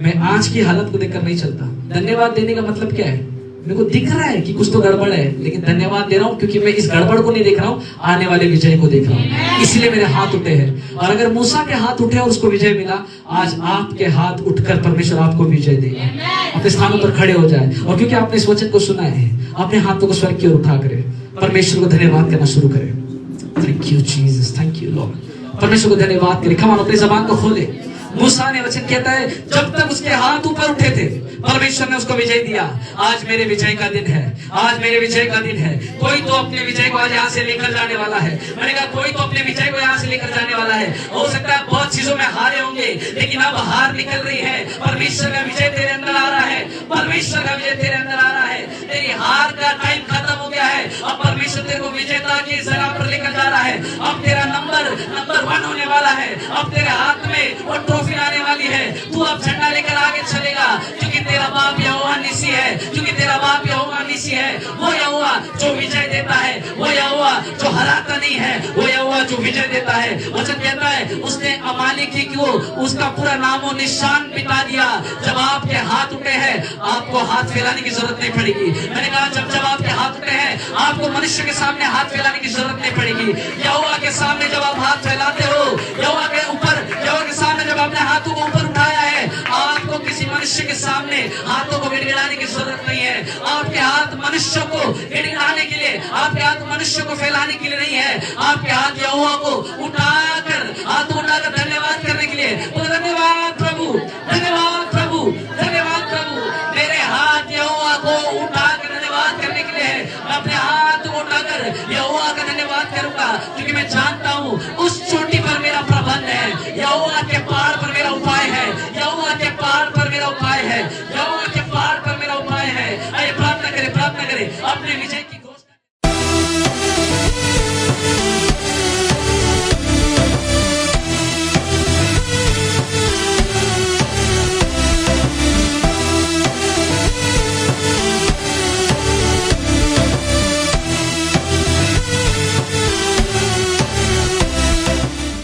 मैं आज की हालत को देखकर नहीं चलता। धन्यवाद देने का मतलब क्या है, मेरे को दिख रहा है कि कुछ तो गड़बड़ है, लेकिन धन्यवाद दे रहा हूँ क्योंकि मैं इस गड़बड़ को नहीं देख रहा हूँ, आने वाले विजय को देख रहा हूँ। इसलिए मेरे हाथ उठे हैं। और अगर मूसा के हाथ उठे और उसको विजय मिला, आज आपके हाथ उठकर परमेश्वर आपको विजय देगा। अपने स्थानों पर खड़े हो जाए, और क्योंकि आपने इस वचन को सुना है, अपने हाथों को स्वर्ग की ओर उठा करे, परमेश्वर को धन्यवाद करना शुरू करे। Thank you Jesus, thank you Lord. परमेश्वर को धन्यवाद करे। कमान अपनी जबान को खोले। मूसा ने वचन कहता है जब तक उसके हाथ ऊपर उठे थे परमेश्वर ने उसको विजय दिया। आज मेरे विजय का दिन है, आज मेरे विजय का दिन है। कोई तो अपने विजय को आज यहाँ से लेकर जाने वाला है। मैंने कहा कोई तो अपने विजय को यहाँ से लेकर जाने वाला है। हो सकता है बहुत चीजों में हारे होंगे, लेकिन अब हार निकल रही है। परमेश्वर का विजय तेरे अंदर आ रहा है, परमेश्वर का विजय तेरे अंदर आ रहा है। तेरी हार का टाइम खत्म हो गया है। अब परमेश्वर तेरे को विजेता की जगह पर लेकर जा रहा है। अब तेरा नंबर 1 होने वाला है। अब तेरे हाथ में वो ट्रॉफी आने वाली है। तू अब झंडा लेकर आगे चलेगा, क्योंकि तेरा बाप यहोवा निसी है, क्योंकि तेरा बाप यहोवा निसी है। वो यहोवा जो विजय देता है, वो यहोवा जो हराता नहीं है, वो यहोवा जो विजय देता है। वचन कहता है उसने अमालेकी को उसका पूरा नामो निशान मिटा दिया। जब आपके हाथ उठे हैं, आपको हाथ फैलाने की जरूरत नहीं पड़ेगी। मैंने कहा जब आपके हाथ उठे हैं, आपको मनुष्य के सामने हाथ फैलाने की जरूरत नहीं पड़ेगी। यहोवा के सामने जब आप हाथ फैलाते हो, यहोवा के सामने जब आपने हाथों को ऊपर उठाया है, आपको किसी मनुष्य के सामने हाथों को गिड़गिड़ाने की जरूरत नहीं है। आपके हाथ मनुष्यों को गिड़गिड़ाने के लिए, आपके हाथ मनुष्य को फैलाने के लिए नहीं है। आपके हाथ यहोवा को उठाकर धन्यवाद करने के लिए। तो धन्यवाद प्रभु, धन्यवाद प्रभु, धन्यवाद प्रभु। मेरे हाथ यहोवा को उठाकर धन्यवाद करने के लिए है। मैं अपने हाथ को उठाकर यहोवा का धन्यवाद करूंगा, क्योंकि मैं जानता